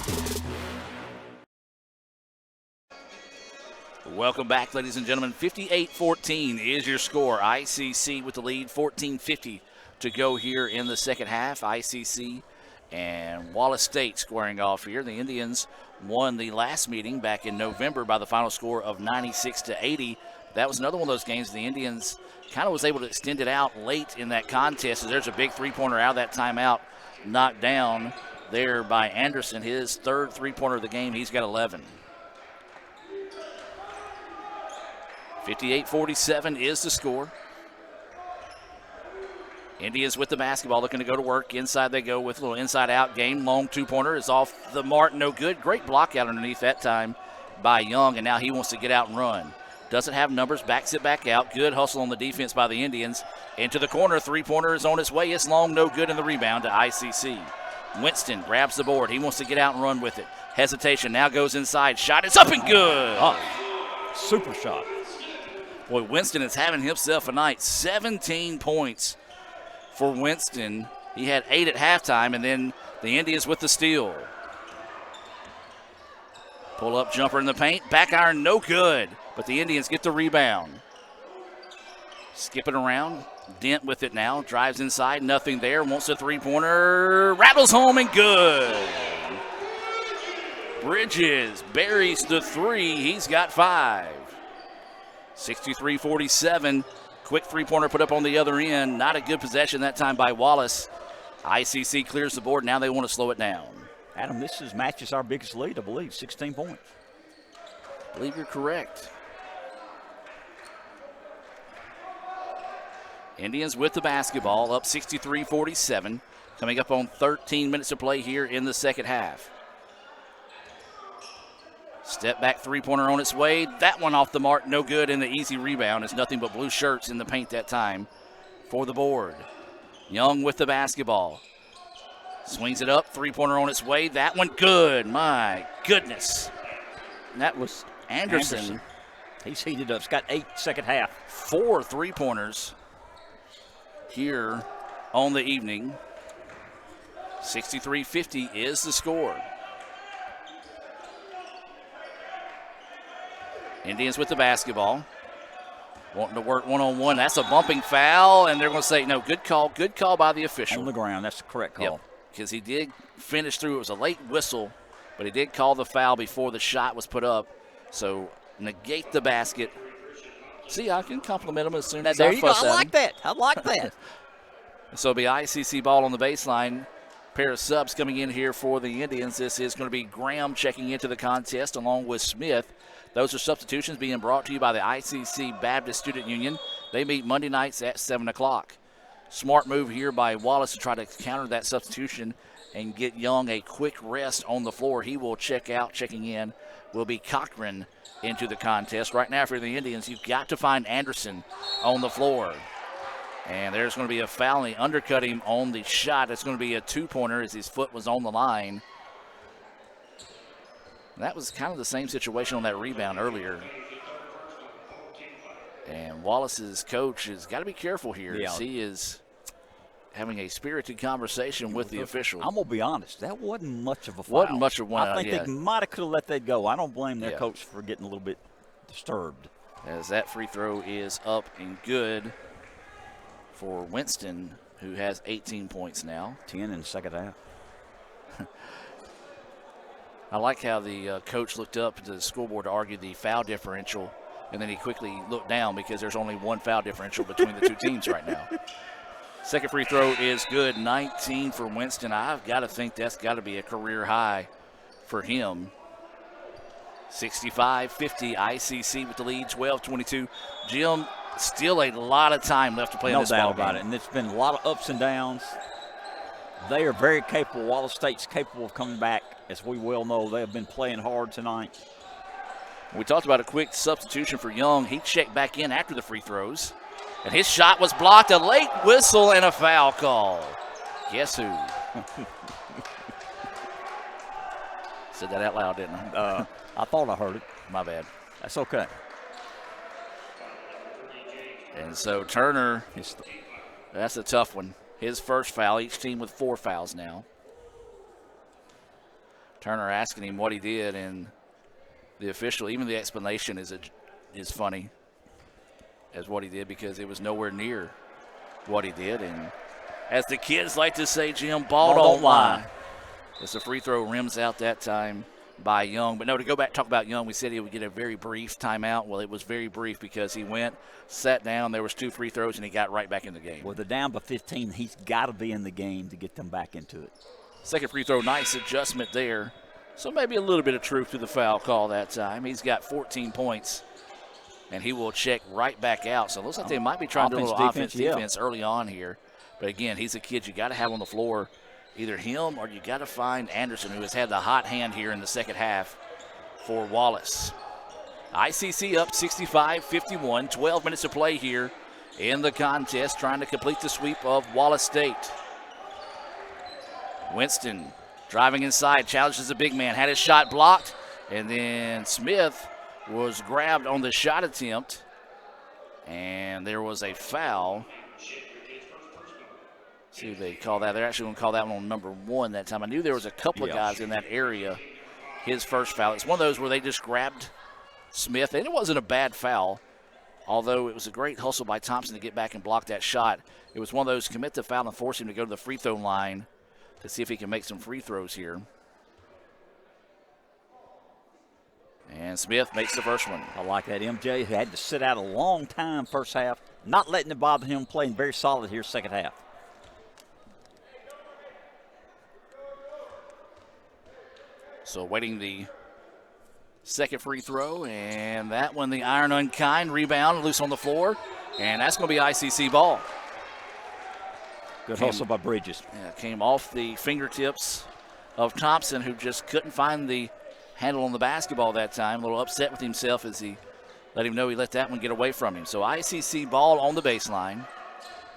Welcome back, ladies and gentlemen. 58-14 is your score. ICC with the lead, 14:50 to go here in the second half. ICC and Wallace State squaring off here. The Indians won the last meeting back in November by the final score of 96-80. That was another one of those games the Indians kind of was able to extend it out late in that contest. So there's a big three-pointer out of that timeout, knocked down there by Anderson. His 3rd three-pointer of the game. He's got 11. 58-47 is the score. Indians with the basketball, looking to go to work. Inside they go with a little inside-out game. Long two-pointer is off the mark, no good. Great block out underneath that time by Young, and now he wants to get out and run. Doesn't have numbers, backs it back out. Good hustle on the defense by the Indians. Into the corner, three-pointer is on its way. It's long, no good, and the rebound to ICC. Winston grabs the board. He wants to get out and run with it. Hesitation, now goes inside. Shot, it's up and good. Oh, super shot. Boy, Winston is having himself a night. 17 points for Winston. He had 8 at halftime, and then the Indians with the steal. Pull-up jumper in the paint. Back iron, no good. But the Indians get the rebound. Skipping around. Dent with it now. Drives inside. Nothing there. Wants a three-pointer. Rattles home and good. Bridges buries the 3. He's got 5. 63-47. Quick three-pointer put up on the other end. Not a good possession that time by Wallace. ICC clears the board. Now they want to slow it down. Adam, this matches our biggest lead, I believe, 16 points. I believe you're correct. Indians with the basketball, up 63-47, coming up on 13 minutes of play here in the second half. Step back three-pointer on its way. That one off the mark, no good, and the easy rebound. It's nothing but blue shirts in the paint that time for the board. Young with the basketball. Swings it up, three-pointer on its way. That one good, my goodness. And that was Anderson. He's heated up. He's got 8 second half. 4 three-pointers here on the evening. 63-50 is the score. Indians with the basketball. Wanting to work one-on-one. That's a bumping foul, and they're going to say, no, good call by the official. On the ground, that's the correct call. Yep, because he did finish through. It was a late whistle, but he did call the foul before the shot was put up. So negate the basket. See, I can compliment him as soon as there I you go. fuss I at like him. that. I like that. So it'll be ICC ball on the baseline. Pair of subs coming in here for the Indians. This is going to be Graham checking into the contest along with Smith. Those are substitutions being brought to you by the ICC Baptist Student Union. They meet Monday nights at 7 o'clock. Smart move here by Wallace to try to counter that substitution and get Young a quick rest on the floor. He will check out. Checking in will be Cochran into the contest. Right now for the Indians, you've got to find Anderson on the floor. And there's going to be a foul, and he undercut him on the shot. It's going to be a two-pointer as his foot was on the line. That was kind of the same situation on that rebound earlier. And Wallace's coach has got to be careful here. Yeah. As he is having a spirited conversation with the official. I'm going to be honest. That wasn't much of a foul. Wasn't much of one. I think they might have could have let that go. I don't blame their Yeah. coach for getting a little bit disturbed. As that free throw is up and good for Winston, who has 18 points now. 10 in the second half. I like how the coach looked up to the scoreboard to argue the foul differential, and then he quickly looked down because there's only one foul differential between the two teams right now. Second free throw is good, 19 for Winston. I've got to think that's got to be a career high for him. 65-50, ICC with the lead, 12-22. Jim, still a lot of time left to play in this ball game. No doubt about it, and it's been a lot of ups and downs. They are very capable. Wallace State's capable of coming back. As we well know, they have been playing hard tonight. We talked about a quick substitution for Young. He checked back in after the free throws, and his shot was blocked. A late whistle and a foul call. Guess who? Said that out loud, didn't I? I thought I heard it. My bad. That's okay. And so Turner, that's a tough one. His first foul, each team with 4 fouls now. Turner asking him what he did, and the official, even the explanation is funny as what he did because it was nowhere near what he did. And as the kids like to say, Jim, ball don't lie. As the free throw rims out that time by Young. But no, to go back and talk about Young, we said he would get a very brief timeout. Well, it was very brief because he went, sat down, there was 2 free throws, and he got right back in the game. Well, they're down by 15. He's got to be in the game to get them back into it. Second free throw, nice adjustment there. So maybe a little bit of truth to the foul call that time. He's got 14 points, and he will check right back out. So it looks like they might be trying to do a little offense, defense early on here. But again, he's a kid you got to have on the floor. Either him or you got to find Anderson, who has had the hot hand here in the second half for Wallace. ICC up 65-51, 12 minutes to play here in the contest, trying to complete the sweep of Wallace State. Winston driving inside, challenges the big man, had his shot blocked, and then Smith was grabbed on the shot attempt, and there was a foul. See what they call that. They're actually going to call that one on number 1 that time. I knew there was a couple of guys in that area. His first foul. It's one of those where they just grabbed Smith, and it wasn't a bad foul, although it was a great hustle by Thompson to get back and block that shot. It was one of those commit the foul and force him to go to the free throw line to see if he can make some free throws here. And Smith makes the first one. I like that. MJ had to sit out a long time first half, not letting it bother him, playing very solid here second half. So waiting the second free throw, and that one the iron unkind rebound loose on the floor, and that's going to be ICC ball. Good hustle by Bridges. Yeah, came off the fingertips of Thompson, who just couldn't find the handle on the basketball that time. A little upset with himself as he let him know he let that one get away from him. So ICC ball on the baseline.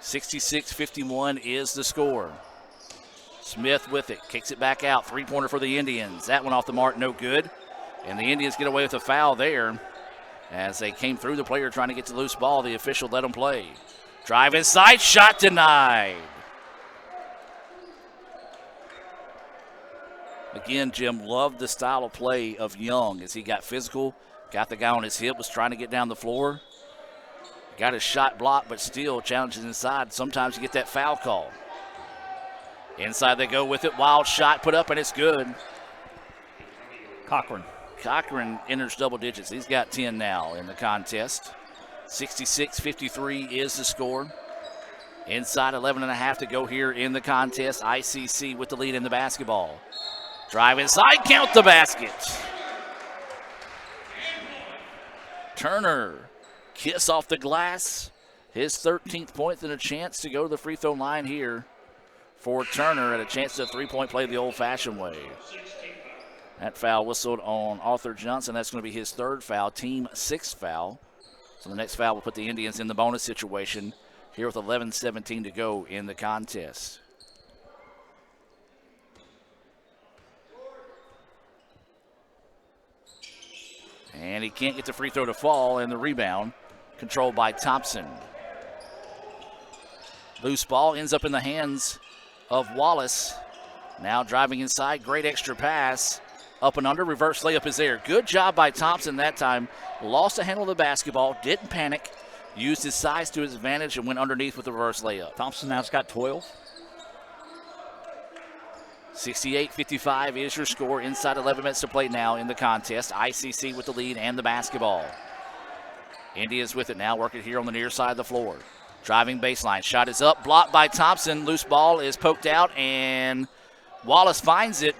66-51 is the score. Smith with it, kicks it back out. Three-pointer for the Indians. That one off the mark, no good. And the Indians get away with a foul there as they came through the player trying to get the loose ball. The official let them play. Drive inside, shot denied. Again, Jim loved the style of play of Young as he got physical, got the guy on his hip, was trying to get down the floor. Got his shot blocked, but still challenges inside. Sometimes you get that foul call. Inside they go with it. Wild shot put up, and it's good. Cochran enters double digits. He's got 10 now in the contest. 66-53 is the score. Inside 11.5 to go here in the contest. ICC with the lead in the basketball. Drive inside, count the basket. Turner, kiss off the glass. His 13th point and a chance to go to the free throw line here for Turner, and a chance to three-point play the old-fashioned way. That foul whistled on Arthur Johnson. That's going to be his third foul, team sixth foul. So the next foul will put the Indians in the bonus situation here with 11:17 to go in the contest. And he can't get the free throw to fall, and the rebound controlled by Thompson. Loose ball ends up in the hands of Wallace. Now driving inside, great extra pass. Up and under, reverse layup is there. Good job by Thompson that time. Lost the handle of the basketball, didn't panic, used his size to his advantage, and went underneath with the reverse layup. Thompson now's got 12. 68-55 is your score. Inside 11 minutes to play now in the contest. ICC with the lead and the basketball. Indians with it now, working here on the near side of the floor. Driving baseline, shot is up, blocked by Thompson. Loose ball is poked out, and Wallace finds it.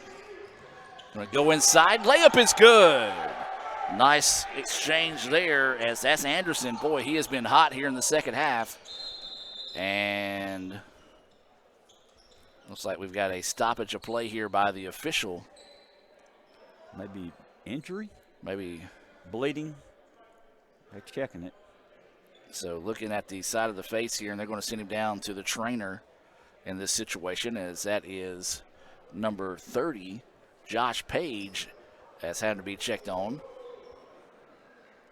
Gonna go inside, layup is good. Nice exchange there, as that's Anderson. Boy, he has been hot here in the second half. And looks like we've got a stoppage of play here by the official. Maybe injury? Maybe bleeding. They're checking it. So looking at the side of the face here, and they're going to send him down to the trainer in this situation, as that is number 30, Josh Page, has had to be checked on.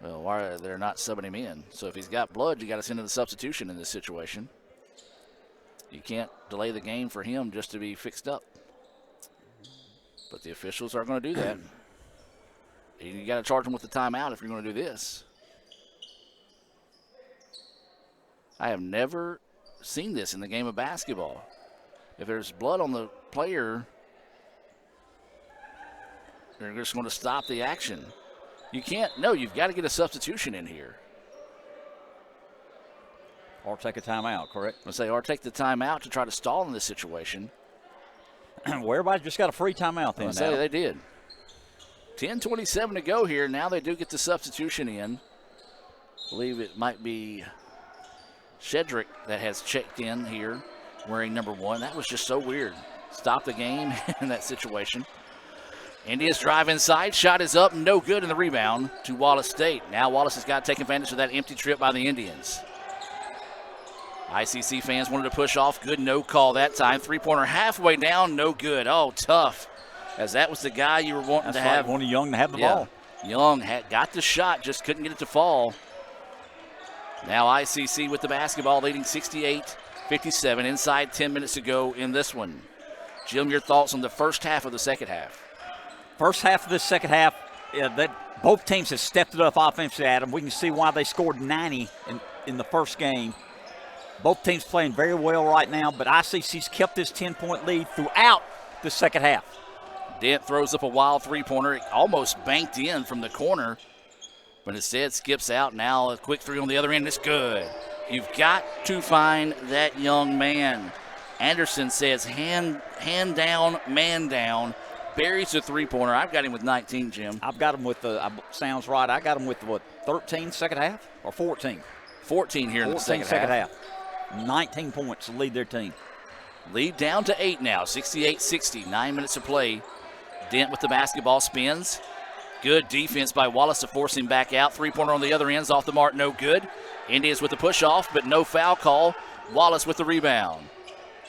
Well, why are they not subbing him in? So if he's got blood, you got to send him the substitution in this situation. You can't delay the game for him just to be fixed up. But the officials are going to do that. You got to charge him with the timeout if you're going to do this. I have never seen this in the game of basketball. If there's blood on the player, they're just going to stop the action. You can't, no, you've got to get a substitution in here. Or take a timeout, correct? Let's say, or take the timeout to try to stall in this situation. Well, everybody just got a free timeout then. Let's say they did. 10:27 to go here. Now they do get the substitution in. I believe it might be Shedrick that has checked in here wearing number 1. That was just so weird. Stop the game in that situation. Indians drive inside. Shot is up. No good in the rebound to Wallace State. Now Wallace has got to take advantage of that empty trip by the Indians. ICC fans wanted to push off. Good no call that time. Three-pointer halfway down. No good. Oh, tough. As that was the guy you were wanting to have. Wanted Young to have the ball. Young got the shot, just couldn't get it to fall. Now ICC with the basketball, leading 68-57. Inside 10 minutes to go in this one. Jim, your thoughts on the first half of the second half? First half of the second half, both teams have stepped it up offensively, Adam. We can see why they scored 90 in the first game. Both teams playing very well right now, but ICC's kept this 10-point lead throughout the second half. Dent throws up a wild three-pointer. It almost banked in from the corner, but instead skips out. Now a quick three on the other end. It's good. You've got to find that young man. Anderson says hand down, man down. Buries the three-pointer. I've got him with 19, Jim. I've got him with sounds right. I got him with, 13 second half or 14? 14 here in the second half. 19 points to lead their team. Lead down to 8 now, 68-60, 9 minutes to play. Dent with the basketball, spins. Good defense by Wallace to force him back out. Three-pointer on the other end's off the mark, no good. Indians with the push-off, but no foul call. Wallace with the rebound.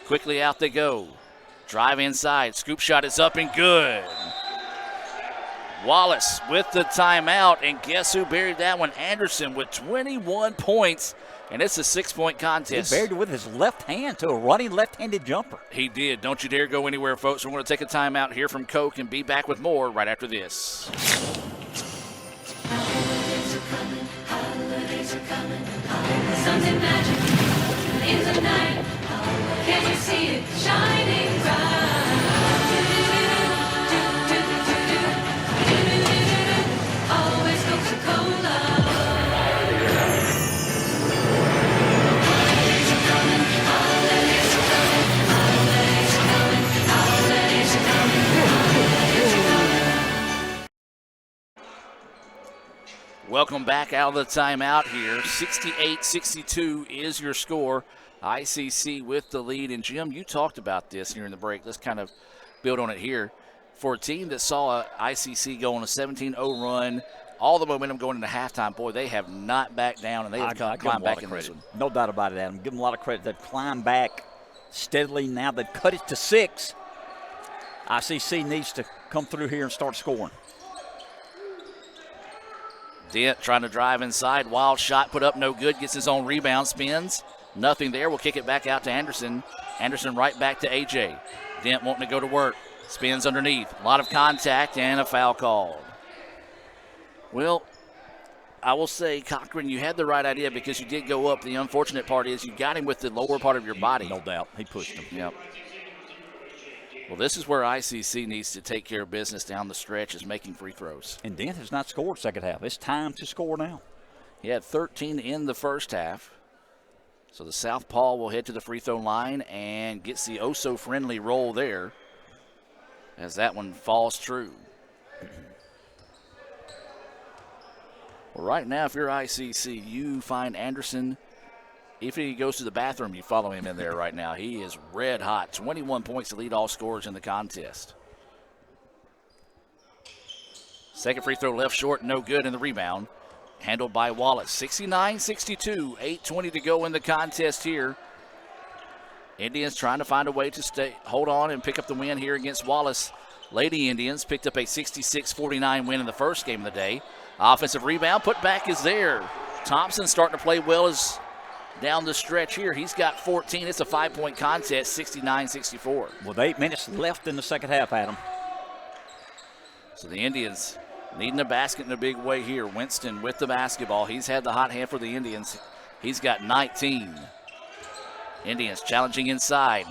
Quickly out they go. Drive inside, scoop shot is up and good. Wallace with the timeout, and guess who buried that one? Anderson with 21 points, and it's a 6-point contest. He buried it with his left hand to a running left-handed jumper. He did. Don't you dare go anywhere, folks. We're going to take a timeout here from Coke and be back with more right after this. Holidays are coming, holidays are coming, something magic in the night. Can't you see it shining bright? Always Coca-Cola. Holidays are coming, holidays are coming, holidays are coming, holidays are coming, holidays are coming. Welcome back out of the timeout here. 68-62 is your score. ICC with the lead. And, Jim, you talked about this here in the break. Let's kind of build on it here. For a team that saw ICC go on a 17-0 run, all the momentum going into halftime, boy, they have not backed down, and they have climbed back in this one. No doubt about it, Adam. Give them a lot of credit. They've climbed back steadily now. They've cut it to 6. ICC needs to come through here and start scoring. Dent trying to drive inside. Wild shot put up, no good. Gets his own rebound, spins. Nothing there. We'll kick it back out to Anderson. Anderson right back to AJ. Dent wanting to go to work. Spins underneath. A lot of contact and a foul called. Well, I will say, Cochran, you had the right idea because you did go up. The unfortunate part is you got him with the lower part of your body. No doubt. He pushed him. Yep. Well, this is where ICC needs to take care of business down the stretch, is making free throws. And Dent has not scored second half. It's time to score now. He had 13 in the first half. So the southpaw will head to the free throw line and gets the oh-so-friendly roll there as that one falls true. Well, right now, if you're ICC, you find Anderson. If he goes to the bathroom, you follow him in there right now. He is red hot. 21 points to lead all scorers in the contest. Second free throw left short, no good in the rebound. Handled by Wallace. 69-62, 8:20 to go in the contest here. Indians trying to find a way to hold on and pick up the win here against Wallace. Lady Indians picked up a 66-49 win in the first game of the day. Offensive rebound, put back is there. Thompson starting to play well as down the stretch here. He's got 14. It's a 5-point contest, 69-64. With 8 minutes left in the second half, Adam. So the Indians needing a basket in a big way here. Winston with the basketball. He's had the hot hand for the Indians. He's got 19. Indians challenging inside.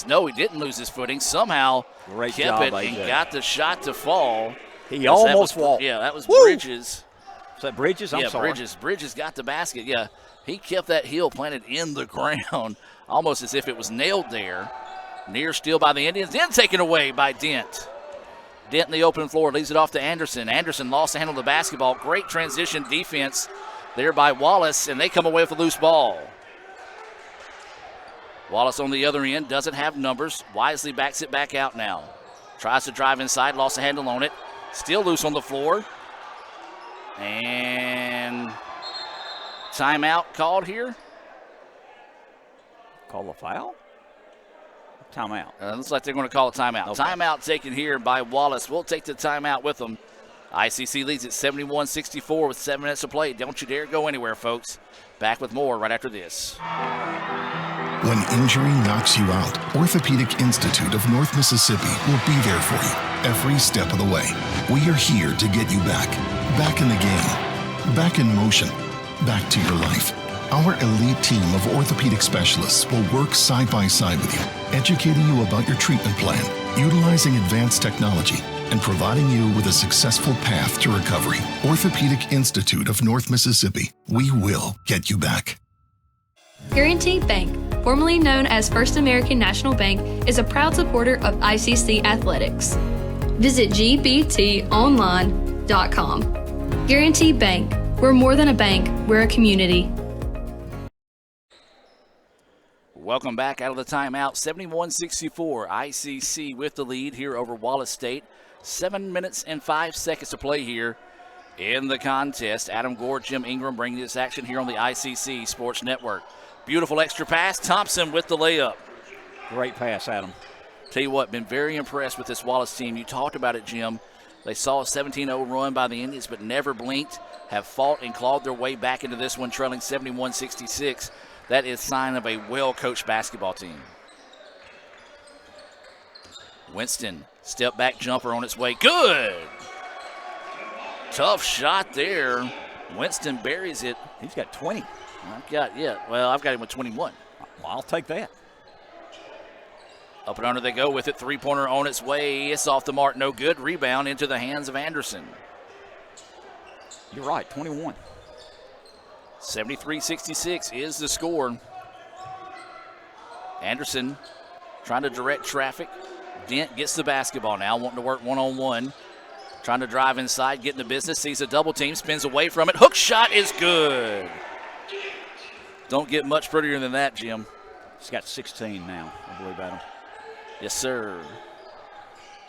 No, he didn't lose his footing. Somehow kept it and got the shot to fall. He almost walked. Yeah, that was Bridges. Is that Bridges? I'm sorry. Bridges got the basket. Yeah, he kept that heel planted in the ground, almost as if it was nailed there. Near steal by the Indians, then taken away by Dent. Dent in the open floor, leaves it off to Anderson. Anderson lost the handle of the basketball. Great transition defense there by Wallace, and they come away with a loose ball. Wallace on the other end doesn't have numbers. Wisely backs it back out now. Tries to drive inside, lost a handle on it. Still loose on the floor. And timeout called here. Call a foul? Timeout. Looks like they're going to call a timeout. Okay. Timeout taken here by Wallace. We'll take the timeout with them. ICC leads at 71-64 with 7 minutes to play. Don't you dare go anywhere, folks. Back with more right after this. When injury knocks you out, Orthopedic Institute of North Mississippi will be there for you every step of the way. We are here to get you back in the game, back in motion, back to your life. Our elite team of orthopedic specialists will work side by side with you, educating you about your treatment plan, utilizing advanced technology, and providing you with a successful path to recovery. Orthopedic Institute of North Mississippi. We will get you back. Guaranty Bank, formerly known as First American National Bank, is a proud supporter of ICC Athletics. Visit gbtonline.com. Guaranty Bank. We're more than a bank, we're a community. Welcome back out of the timeout. 71-64. ICC with the lead here over Wallace State. 7 minutes and 5 seconds to play here in the contest. Adam Gore, Jim Ingram bringing this action here on the ICC Sports Network. Beautiful extra pass. Thompson with the layup. Great pass, Adam. Tell you what, been very impressed with this Wallace team. You talked about it, Jim. They saw a 17-0 run by the Indians, but never blinked, have fought and clawed their way back into this one, trailing 71-66. That is sign of a well-coached basketball team. Winston, step back jumper on its way. Good! Tough shot there. Winston buries it. He's got 20. I've got him with 21. Well, I'll take that. Up and under they go with it. Three-pointer on its way. It's off the mark. No good. Rebound into the hands of Anderson. You're right, 21. 73-66 is the score. Anderson trying to direct traffic. Dent gets the basketball now, wanting to work one-on-one. Trying to drive inside, getting the business, sees a double team, spins away from it. Hook shot is good. Don't get much prettier than that, Jim. He's got 16 now, I believe, Adam. Yes, sir.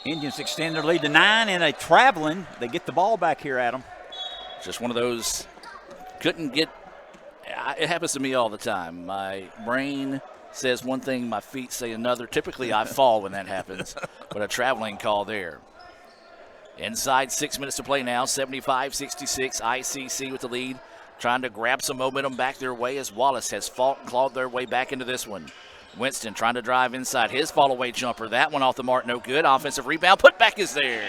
Indians extend their lead to 9, and they get the ball back here, Adam. Just one of those, couldn't get, it happens to me all the time. My brain says one thing, my feet say another. Typically, I fall when that happens, but a traveling call there. Inside 6 minutes to play now, 75-66, ICC with the lead, trying to grab some momentum back their way as Wallace has fought and clawed their way back into this one. Winston trying to drive inside his fall-away jumper. That one off the mark, no good. Offensive rebound, put back is there.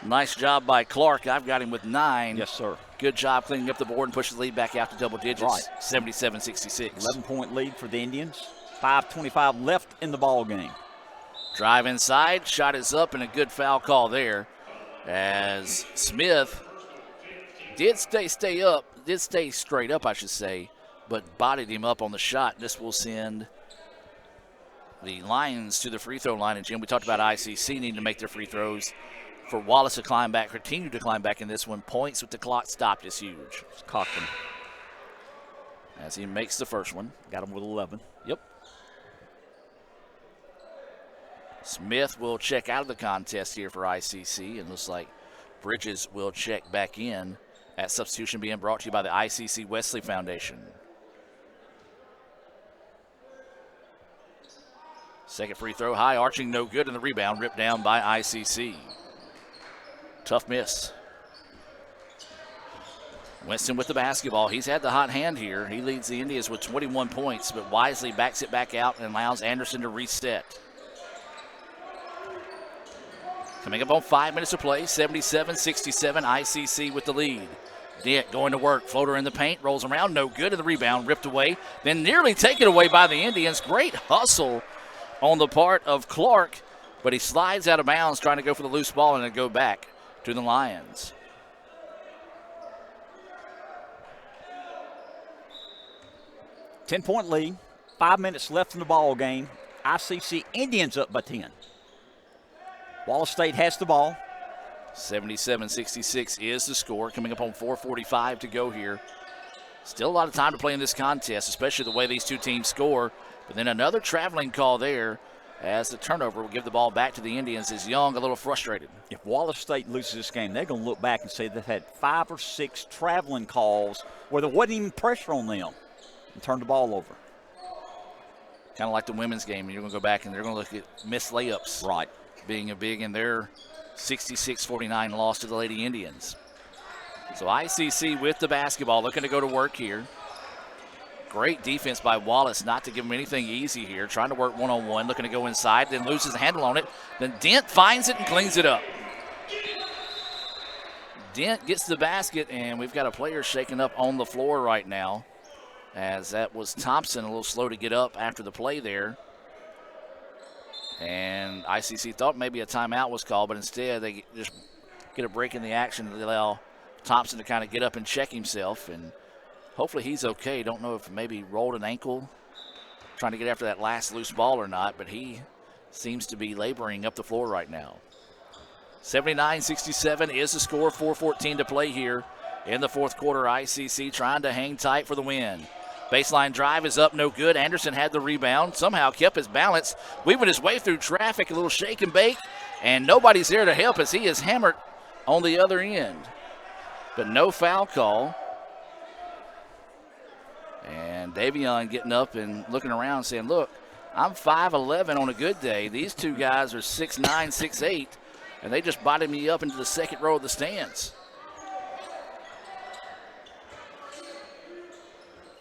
Nice job by Clark. I've got him with 9. Yes, sir. Good job cleaning up the board and pushing the lead back out to double digits. Right. 77-66. 11-point lead for the Indians. 5:25 left in the ball game. Drive inside, shot is up, and a good foul call there as Smith did stay straight up, I should say, but bodied him up on the shot. This will send the Lions to the free throw line. And Jim, we talked about ICC needing to make their free throws. For Wallace to continue to climb back in this one. Points with the clock stopped is huge. It's Cochran. As he makes the first one. Got him with 11. Yep. Smith will check out of the contest here for ICC, and looks like Bridges will check back in. That substitution being brought to you by the ICC Wesley Foundation. Second free throw, high arching, no good, and the rebound ripped down by ICC. Tough miss. Winston with the basketball. He's had the hot hand here. He leads the Indians with 21 points, but wisely backs it back out and allows Anderson to reset. Coming up on 5 minutes to play, 77-67, ICC with the lead. Dent going to work, floater in the paint, rolls around, no good, and the rebound ripped away, then nearly taken away by the Indians. Great hustle on the part of Clark, but he slides out of bounds trying to go for the loose ball and then go back to the Lions. Ten-point lead, 5 minutes left in the ball game. ICC Indians up by 10. Wallace State has the ball. 77-66 is the score, coming up on 4:45 to go here. Still a lot of time to play in this contest, especially the way these two teams score. But then another traveling call there as the turnover will give the ball back to the Indians as Young a little frustrated. If Wallace State loses this game, they're going to look back and say they've had 5 or 6 traveling calls where there wasn't even pressure on them and turned the ball over. Kind of like the women's game. You're going to go back and they're going to look at missed layups. Right. Being a big in their 66-49 loss to the Lady Indians. So ICC with the basketball, looking to go to work here. Great defense by Wallace not to give him anything easy here. Trying to work one-on-one, looking to go inside, then loses the handle on it. Then Dent finds it and cleans it up. Dent gets the basket, and we've got a player shaking up on the floor right now, as that was Thompson, a little slow to get up after the play there. And ICC thought maybe a timeout was called, but instead they just get a break in the action to allow Thompson to kind of get up and check himself. And hopefully he's okay. Don't know if maybe rolled an ankle trying to get after that last loose ball or not, but he seems to be laboring up the floor right now. 79-67 is the score. 4:14 to play here in the fourth quarter. ICC trying to hang tight for the win. Baseline drive is up, no good. Anderson had the rebound, somehow kept his balance, weaving his way through traffic, a little shake and bake, and nobody's there to help as he is hammered on the other end. But no foul call. And Davion getting up and looking around saying, look, I'm 5'11" on a good day. These two guys are 6'9", 6'8", and they just bodied me up into the second row of the stands.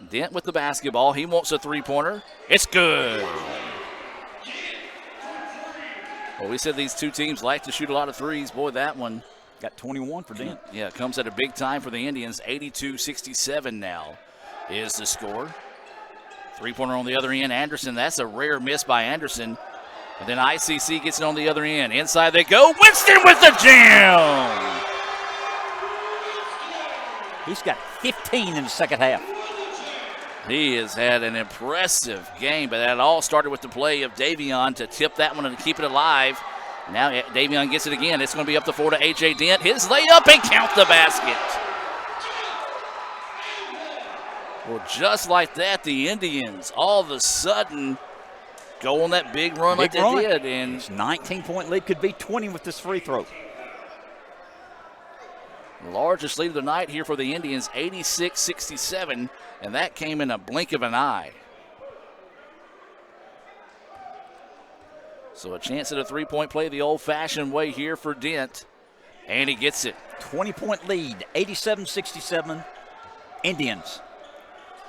Dent with the basketball. He wants a three-pointer. It's good. Well, we said these two teams like to shoot a lot of threes. Boy, that one. Got 21 for Dent. Yeah, it comes at a big time for the Indians. 82-67 now is the score. Three-pointer on the other end. Anderson, that's a rare miss by Anderson. And then ICC gets it on the other end. Inside they go. Winston with the jam. He's got 15 in the second half. He has had an impressive game, but that all started with the play of Davion to tip that one and keep it alive. Now Davion gets it again. It's going to be up the floor to A.J. Dent. His layup and count the basket. Well, just like that, the Indians all of a sudden go on that big run like they did. And his 19-point lead could be 20 with this free throw. Largest lead of the night here for the Indians, 86-67, and that came in a blink of an eye. So a chance at a three-point play the old-fashioned way here for Dent, and he gets it. 20-point lead, 87-67, Indians.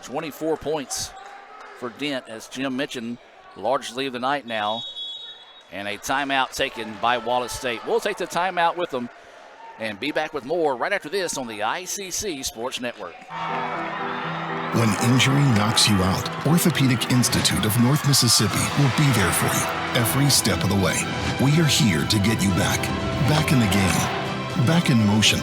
24 points for Dent, as Jim mentioned, largest lead of the night now, and a timeout taken by Wallace State. We'll take the timeout with them and be back with more right after this on the ICC Sports Network. When injury knocks you out, Orthopedic Institute of North Mississippi will be there for you every step of the way. We are here to get you back in the game, back in motion,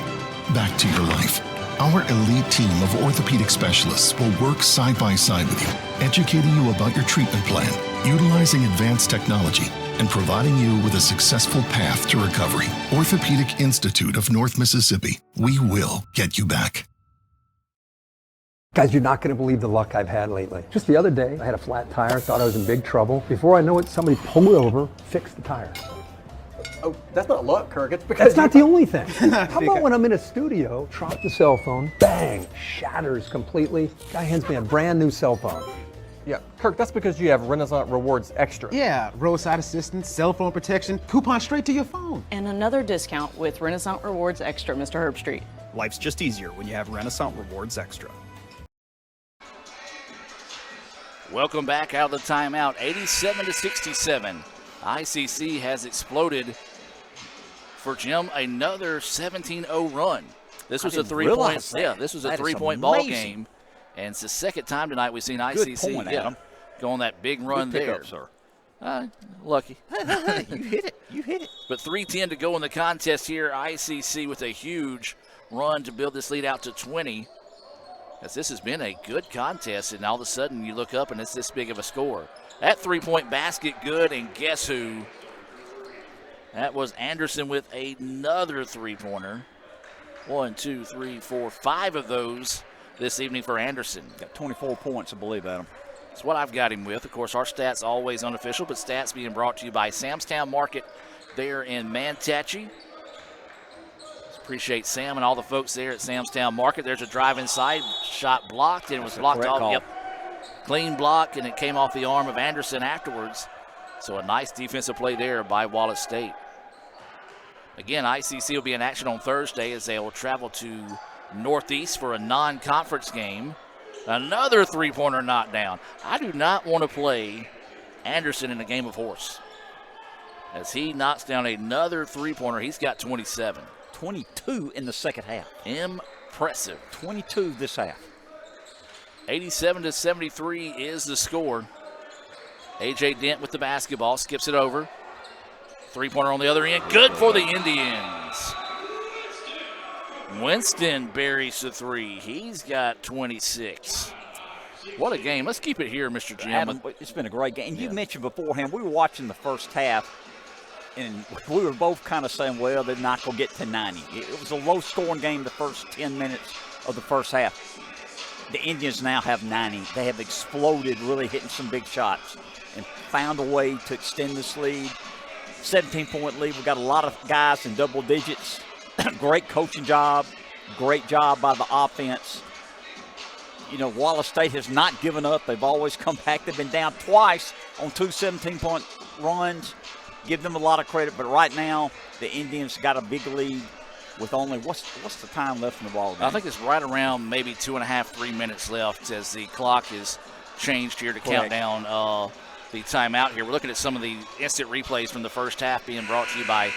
back to your life. Our elite team of orthopedic specialists will work side by side with you, educating you about your treatment plan, utilizing advanced technology, and providing you with a successful path to recovery. Orthopedic Institute of North Mississippi. We will get you back. Guys, you're not going to believe the luck I've had lately. Just the other day, I had a flat tire, thought I was in big trouble. Before I know it, somebody pulled over, fixed the tire. Oh, that's not luck, Kirk. It's because that's not the only thing. How about when I'm in a studio, drop the cell phone, bang, shatters completely. Guy hands me a brand new cell phone. Yeah, Kirk, that's because you have Renaissance Rewards Extra. Yeah, roadside assistance, cell phone protection, coupon straight to your phone. And another discount with Renaissance Rewards Extra, Mr. Herbstreit. Life's just easier when you have Renaissance Rewards Extra. Welcome back out of the timeout, 87-67. ICC has exploded for Jim, another 17-0 run. This was a three-point. Yeah, this was a three-point ball game, and it's the second time tonight we've seen ICC go on that big run there. Sir. Lucky. You hit it. You hit it. But 3:10 to go in the contest here. ICC with a huge run to build this lead out to 20. As this has been a good contest, and all of a sudden you look up and it's this big of a score. That three-point basket good, and guess who? That was Anderson with another three-pointer. 1, 2, 3, 4, 5 of those this evening for Anderson. Got 24 points, I believe, Adam. That's what I've got him with. Of course, our stats always unofficial, but stats being brought to you by Samstown Market there in Manatee. Appreciate Sam and all the folks there at Samstown Market. There's a drive inside, shot blocked, and it was blocked off. Yep. Clean block, and it came off the arm of Anderson afterwards. So a nice defensive play there by Wallace State. Again, ICC will be in action on Thursday as they will travel to Northeast for a non-conference game. Another three-pointer knockdown. I do not want to play Anderson in a game of horse. As he knocks down another three-pointer, he's got 27. 22 in the second half. Impressive. 22 this half. 87-73 is the score. A.J. Dent with the basketball, skips it over. Three-pointer on the other end, good for the Indians. Winston buries the three. He's got 26. What a game. Let's keep it here, Mr. Jim. Adam, it's been a great game. You mentioned beforehand, we were watching the first half, and we were both kind of saying, well, they're not going to get to 90. It was a low-scoring game the first 10 minutes of the first half. the Indians now have 90. They have exploded, really hitting some big shots and found a way to extend this lead. 17-point lead. We've got a lot of guys in double digits. Great coaching job. Great job by the offense. You know, Wallace State has not given up. They've always come back. They've been down twice on 2 17-point runs. Give them a lot of credit, but right now the Indians got a big lead with only what's the time left in the ball game? I think it's right around maybe 2.5, 3 minutes left as the clock is changed here to count down the timeout here. We're looking at some of the instant replays from the first half being brought to you by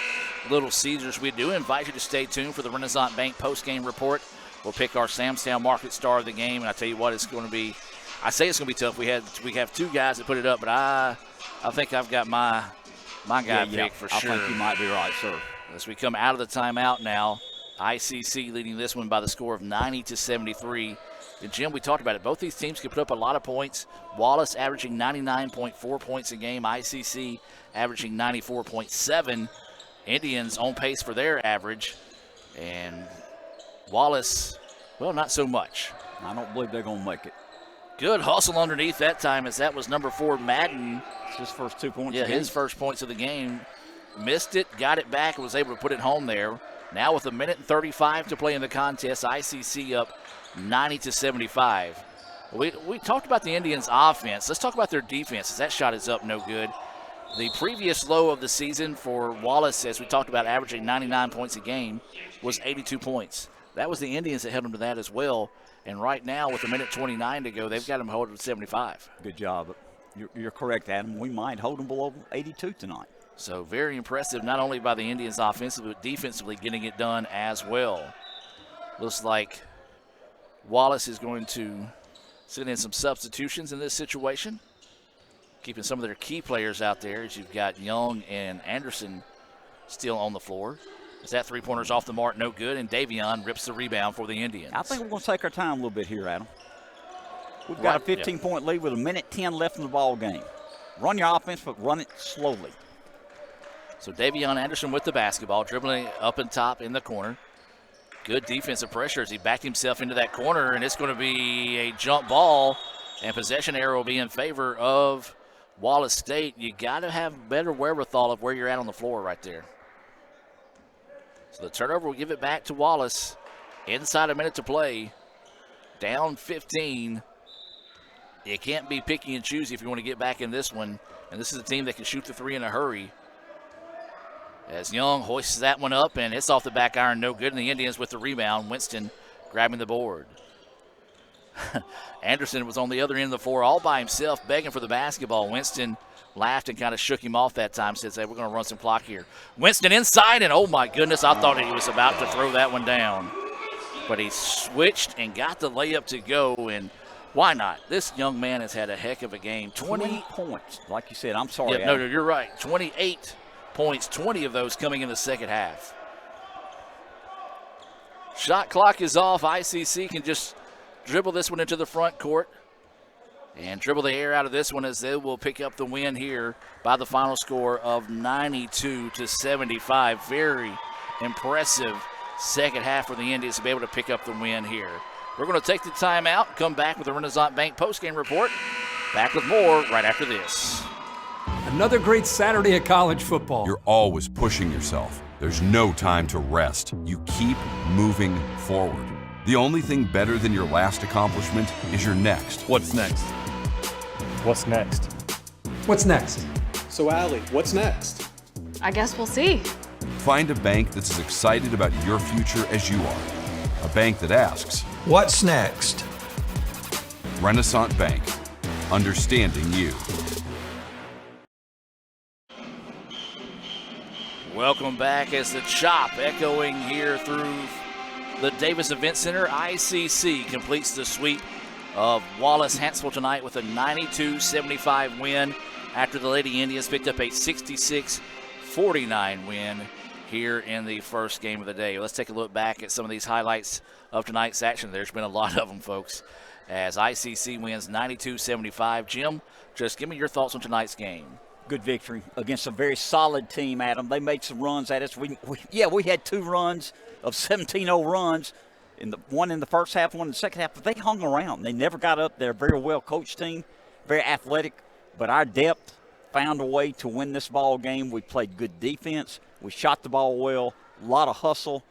Little Caesars. We do invite you to stay tuned for the Renaissance Bank post-game report. We'll pick our Samstown Market star of the game, and I tell you what, it's going to be. I say it's going to be tough. We have 2 guys that put it up, but I think I've got my guy picked for sure. I think you might be right, sir. As we come out of the timeout now, ICC leading this one by the score of 90-73. And Jim, we talked about it. Both these teams can put up a lot of points. Wallace averaging 99.4 points a game. ICC averaging 94.7. Indians on pace for their average. And Wallace, well, not so much. I don't believe they're going to make it. Good hustle underneath that time, as that was number 4, Madden. It's his first 2 points. Yeah, his first points of the game. Missed it, got it back, and was able to put it home there. Now with 1:35 to play in the contest, ICC up 90-75. We talked about the Indians' offense. Let's talk about their defense, as that shot is up no good. The previous low of the season for Wallace, as we talked about, averaging 99 points a game, was 82 points. That was the Indians that held them to that as well. And right now, with 1:29 to go, they've got them holding 75. Good job. You're correct, Adam. We might hold them below 82 tonight. So very impressive, not only by the Indians offensively, but defensively getting it done as well. Looks like Wallace is going to send in some substitutions in this situation, keeping some of their key players out there, as you've got Young and Anderson still on the floor. As that three-pointer's off the mark, no good, and Davion rips the rebound for the Indians. I think we're going to take our time a little bit here, Adam. We've got a 15-point lead with 1:10 left in the ball game. Run your offense, but run it slowly. So Davion Anderson with the basketball, dribbling up and top in the corner. Good defensive pressure as he backed himself into that corner, and it's going to be a jump ball, and possession arrow will be in favor of Wallace State. You got to have better wherewithal of where you're at on the floor right there. So the turnover will give it back to Wallace. Inside a minute to play. Down 15. You can't be picky and choosy if you want to get back in this one. And this is a team that can shoot the three in a hurry. As Young hoists that one up, and it's off the back iron, no good. And the Indians with the rebound. Winston grabbing the board. Anderson was on the other end of the floor all by himself, begging for the basketball. Winston laughed and kind of shook him off that time, said, hey, we're going to run some clock here. Winston inside, and oh my goodness, I thought he was about to throw that one down. But he switched and got the layup to go, and why not? This young man has had a heck of a game. 20 points. Like you said, I'm sorry. Yeah, no, you're right. 28 points, 20 of those coming in the second half. Shot clock is off. ICC can just dribble this one into the front court and dribble the air out of this one, as they will pick up the win here by the final score of 92-75. Very impressive second half for the Indians to be able to pick up the win here. We're going to take the timeout, come back with the Renaissance Bank postgame report. Back with more right after this. Another great Saturday of college football. You're always pushing yourself. There's no time to rest. You keep moving forward. The only thing better than your last accomplishment is your next. What's next? What's next? What's next? So, Allie, what's next? I guess we'll see. Find a bank that's as excited about your future as you are. A bank that asks, what's next? Renaissance Bank. Understanding you. Welcome back as the chop echoing here through the Davis Event Center. ICC completes the sweep of Wallace-Hanceville tonight with a 92-75 win after the Lady Indians picked up a 66-49 win here in the first game of the day. Let's take a look back at some of these highlights of tonight's action. There's been a lot of them, folks, as ICC wins 92-75. Jim, just give me your thoughts on tonight's game. Good victory against a very solid team, Adam. They made some runs at us. We had 2 runs of 17-0 runs One in the first half, one in the second half, but they hung around. They never got up. They're a very well-coached team, very athletic, but our depth found a way to win this ball game. We played good defense. We shot the ball well, a lot of hustle.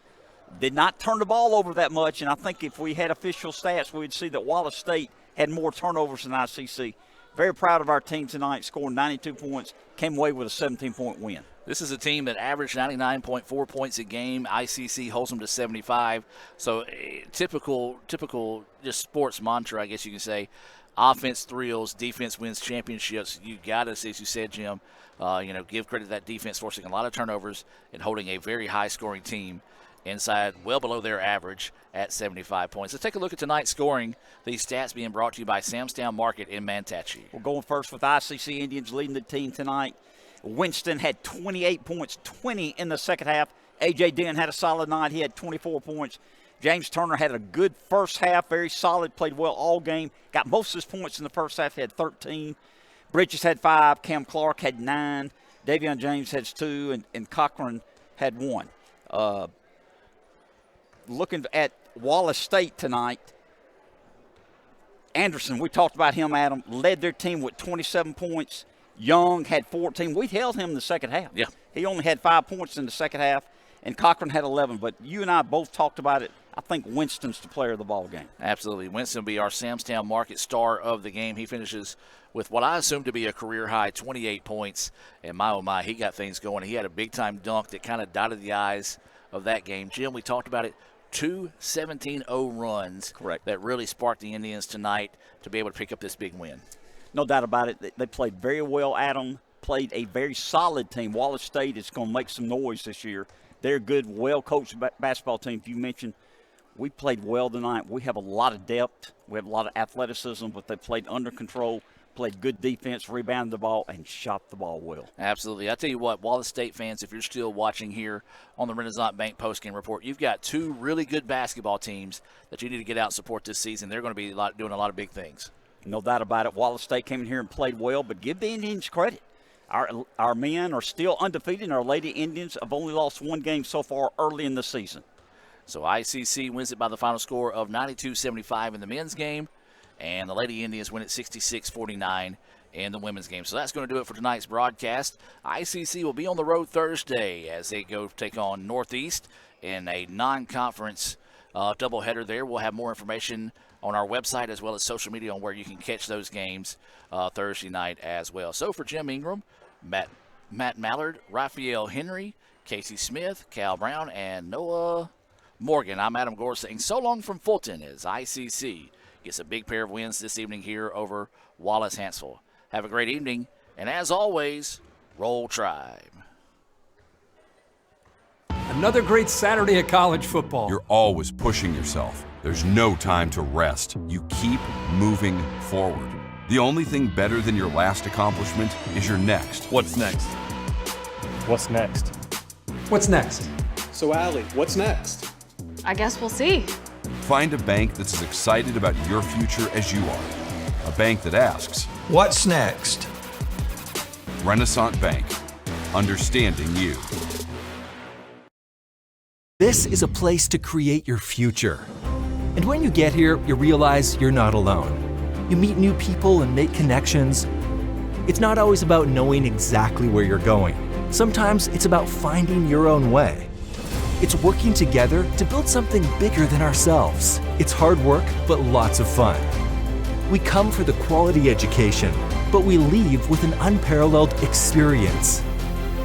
Did not turn the ball over that much, and I think if we had official stats, we'd see that Wallace State had more turnovers than ICC. Very proud of our team tonight, scoring 92 points, came away with a 17-point win. This is a team that averaged 99.4 points a game. ICC holds them to 75. So typical just sports mantra, I guess you can say. Offense thrills, defense wins championships. You got to, as you said, Jim, give credit to that defense forcing a lot of turnovers and holding a very high-scoring team inside well below their average at 75 points. Let's take a look at tonight's scoring. These stats being brought to you by Samstown Market in Manatee. We're going first with ICC Indians leading the team tonight. Winston had 28 points, 20 in the second half. A.J. Dent had a solid night. He had 24 points. James Turner had a good first half, very solid, played well all game. Got most of his points in the first half, he had 13. Bridges had 5. Cam Clark had 9. Davion James has 2, and Cochran had 1. Looking at Wallace State tonight, Anderson, we talked about him, Adam, led their team with 27 points. Young had 14. We held him in the second half. Yeah. He only had 5 points in the second half, and Cochran had 11. But you and I both talked about it. I think Winston's the player of the ball game. Absolutely. Winston will be our Samstown Market star of the game. He finishes with what I assume to be a career-high 28 points. And my, oh my, he got things going. He had a big-time dunk that kind of dotted the I's of that game. Jim, we talked about it. 2 17-0 runs. Correct. That really sparked the Indians tonight to be able to pick up this big win. No doubt about it. They played very well, Adam. Played a very solid team. Wallace State is going to make some noise this year. They're a good, well-coached basketball team. If you mentioned, we played well tonight. We have a lot of depth. We have a lot of athleticism, but they played under control, played good defense, rebounded the ball, and shot the ball well. Absolutely. I tell you what, Wallace State fans, if you're still watching here on the Renaissance Bank postgame report, you've got 2 really good basketball teams that you need to get out and support this season. They're going to be doing a lot of big things. No doubt about it. Wallace State came in here and played well, but give the Indians credit. Our men are still undefeated, and our Lady Indians have only lost 1 game so far early in the season. So ICC wins it by the final score of 92-75 in the men's game, and the Lady Indians win it 66-49 in the women's game. So that's going to do it for tonight's broadcast. ICC will be on the road Thursday as they go take on Northeast in a non-conference doubleheader there. We'll have more information on our website as well as social media on where you can catch those games Thursday night as well. So for Jim Ingram, Matt Mallard, Raphael Henry, Casey Smith, Cal Brown, and Noah Morgan, I'm Adam Gore saying so long from Fulton as ICC gets a big pair of wins this evening here over Wallace Hansville. Have a great evening, and as always, Roll Tribe. Another great Saturday of college football. You're always pushing yourself. There's no time to rest. You keep moving forward. The only thing better than your last accomplishment is your next. What's next? What's next? What's next? So, Allie, what's next? I guess we'll see. Find a bank that's as excited about your future as you are. A bank that asks, What's next? Renaissance Bank. Understanding you. This is a place to create your future. And when you get here, you realize you're not alone. You meet new people and make connections. It's not always about knowing exactly where you're going. Sometimes it's about finding your own way. It's working together to build something bigger than ourselves. It's hard work, but lots of fun. We come for the quality education, but we leave with an unparalleled experience.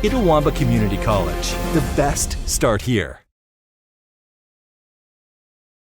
Itawamba Community College. The best start here.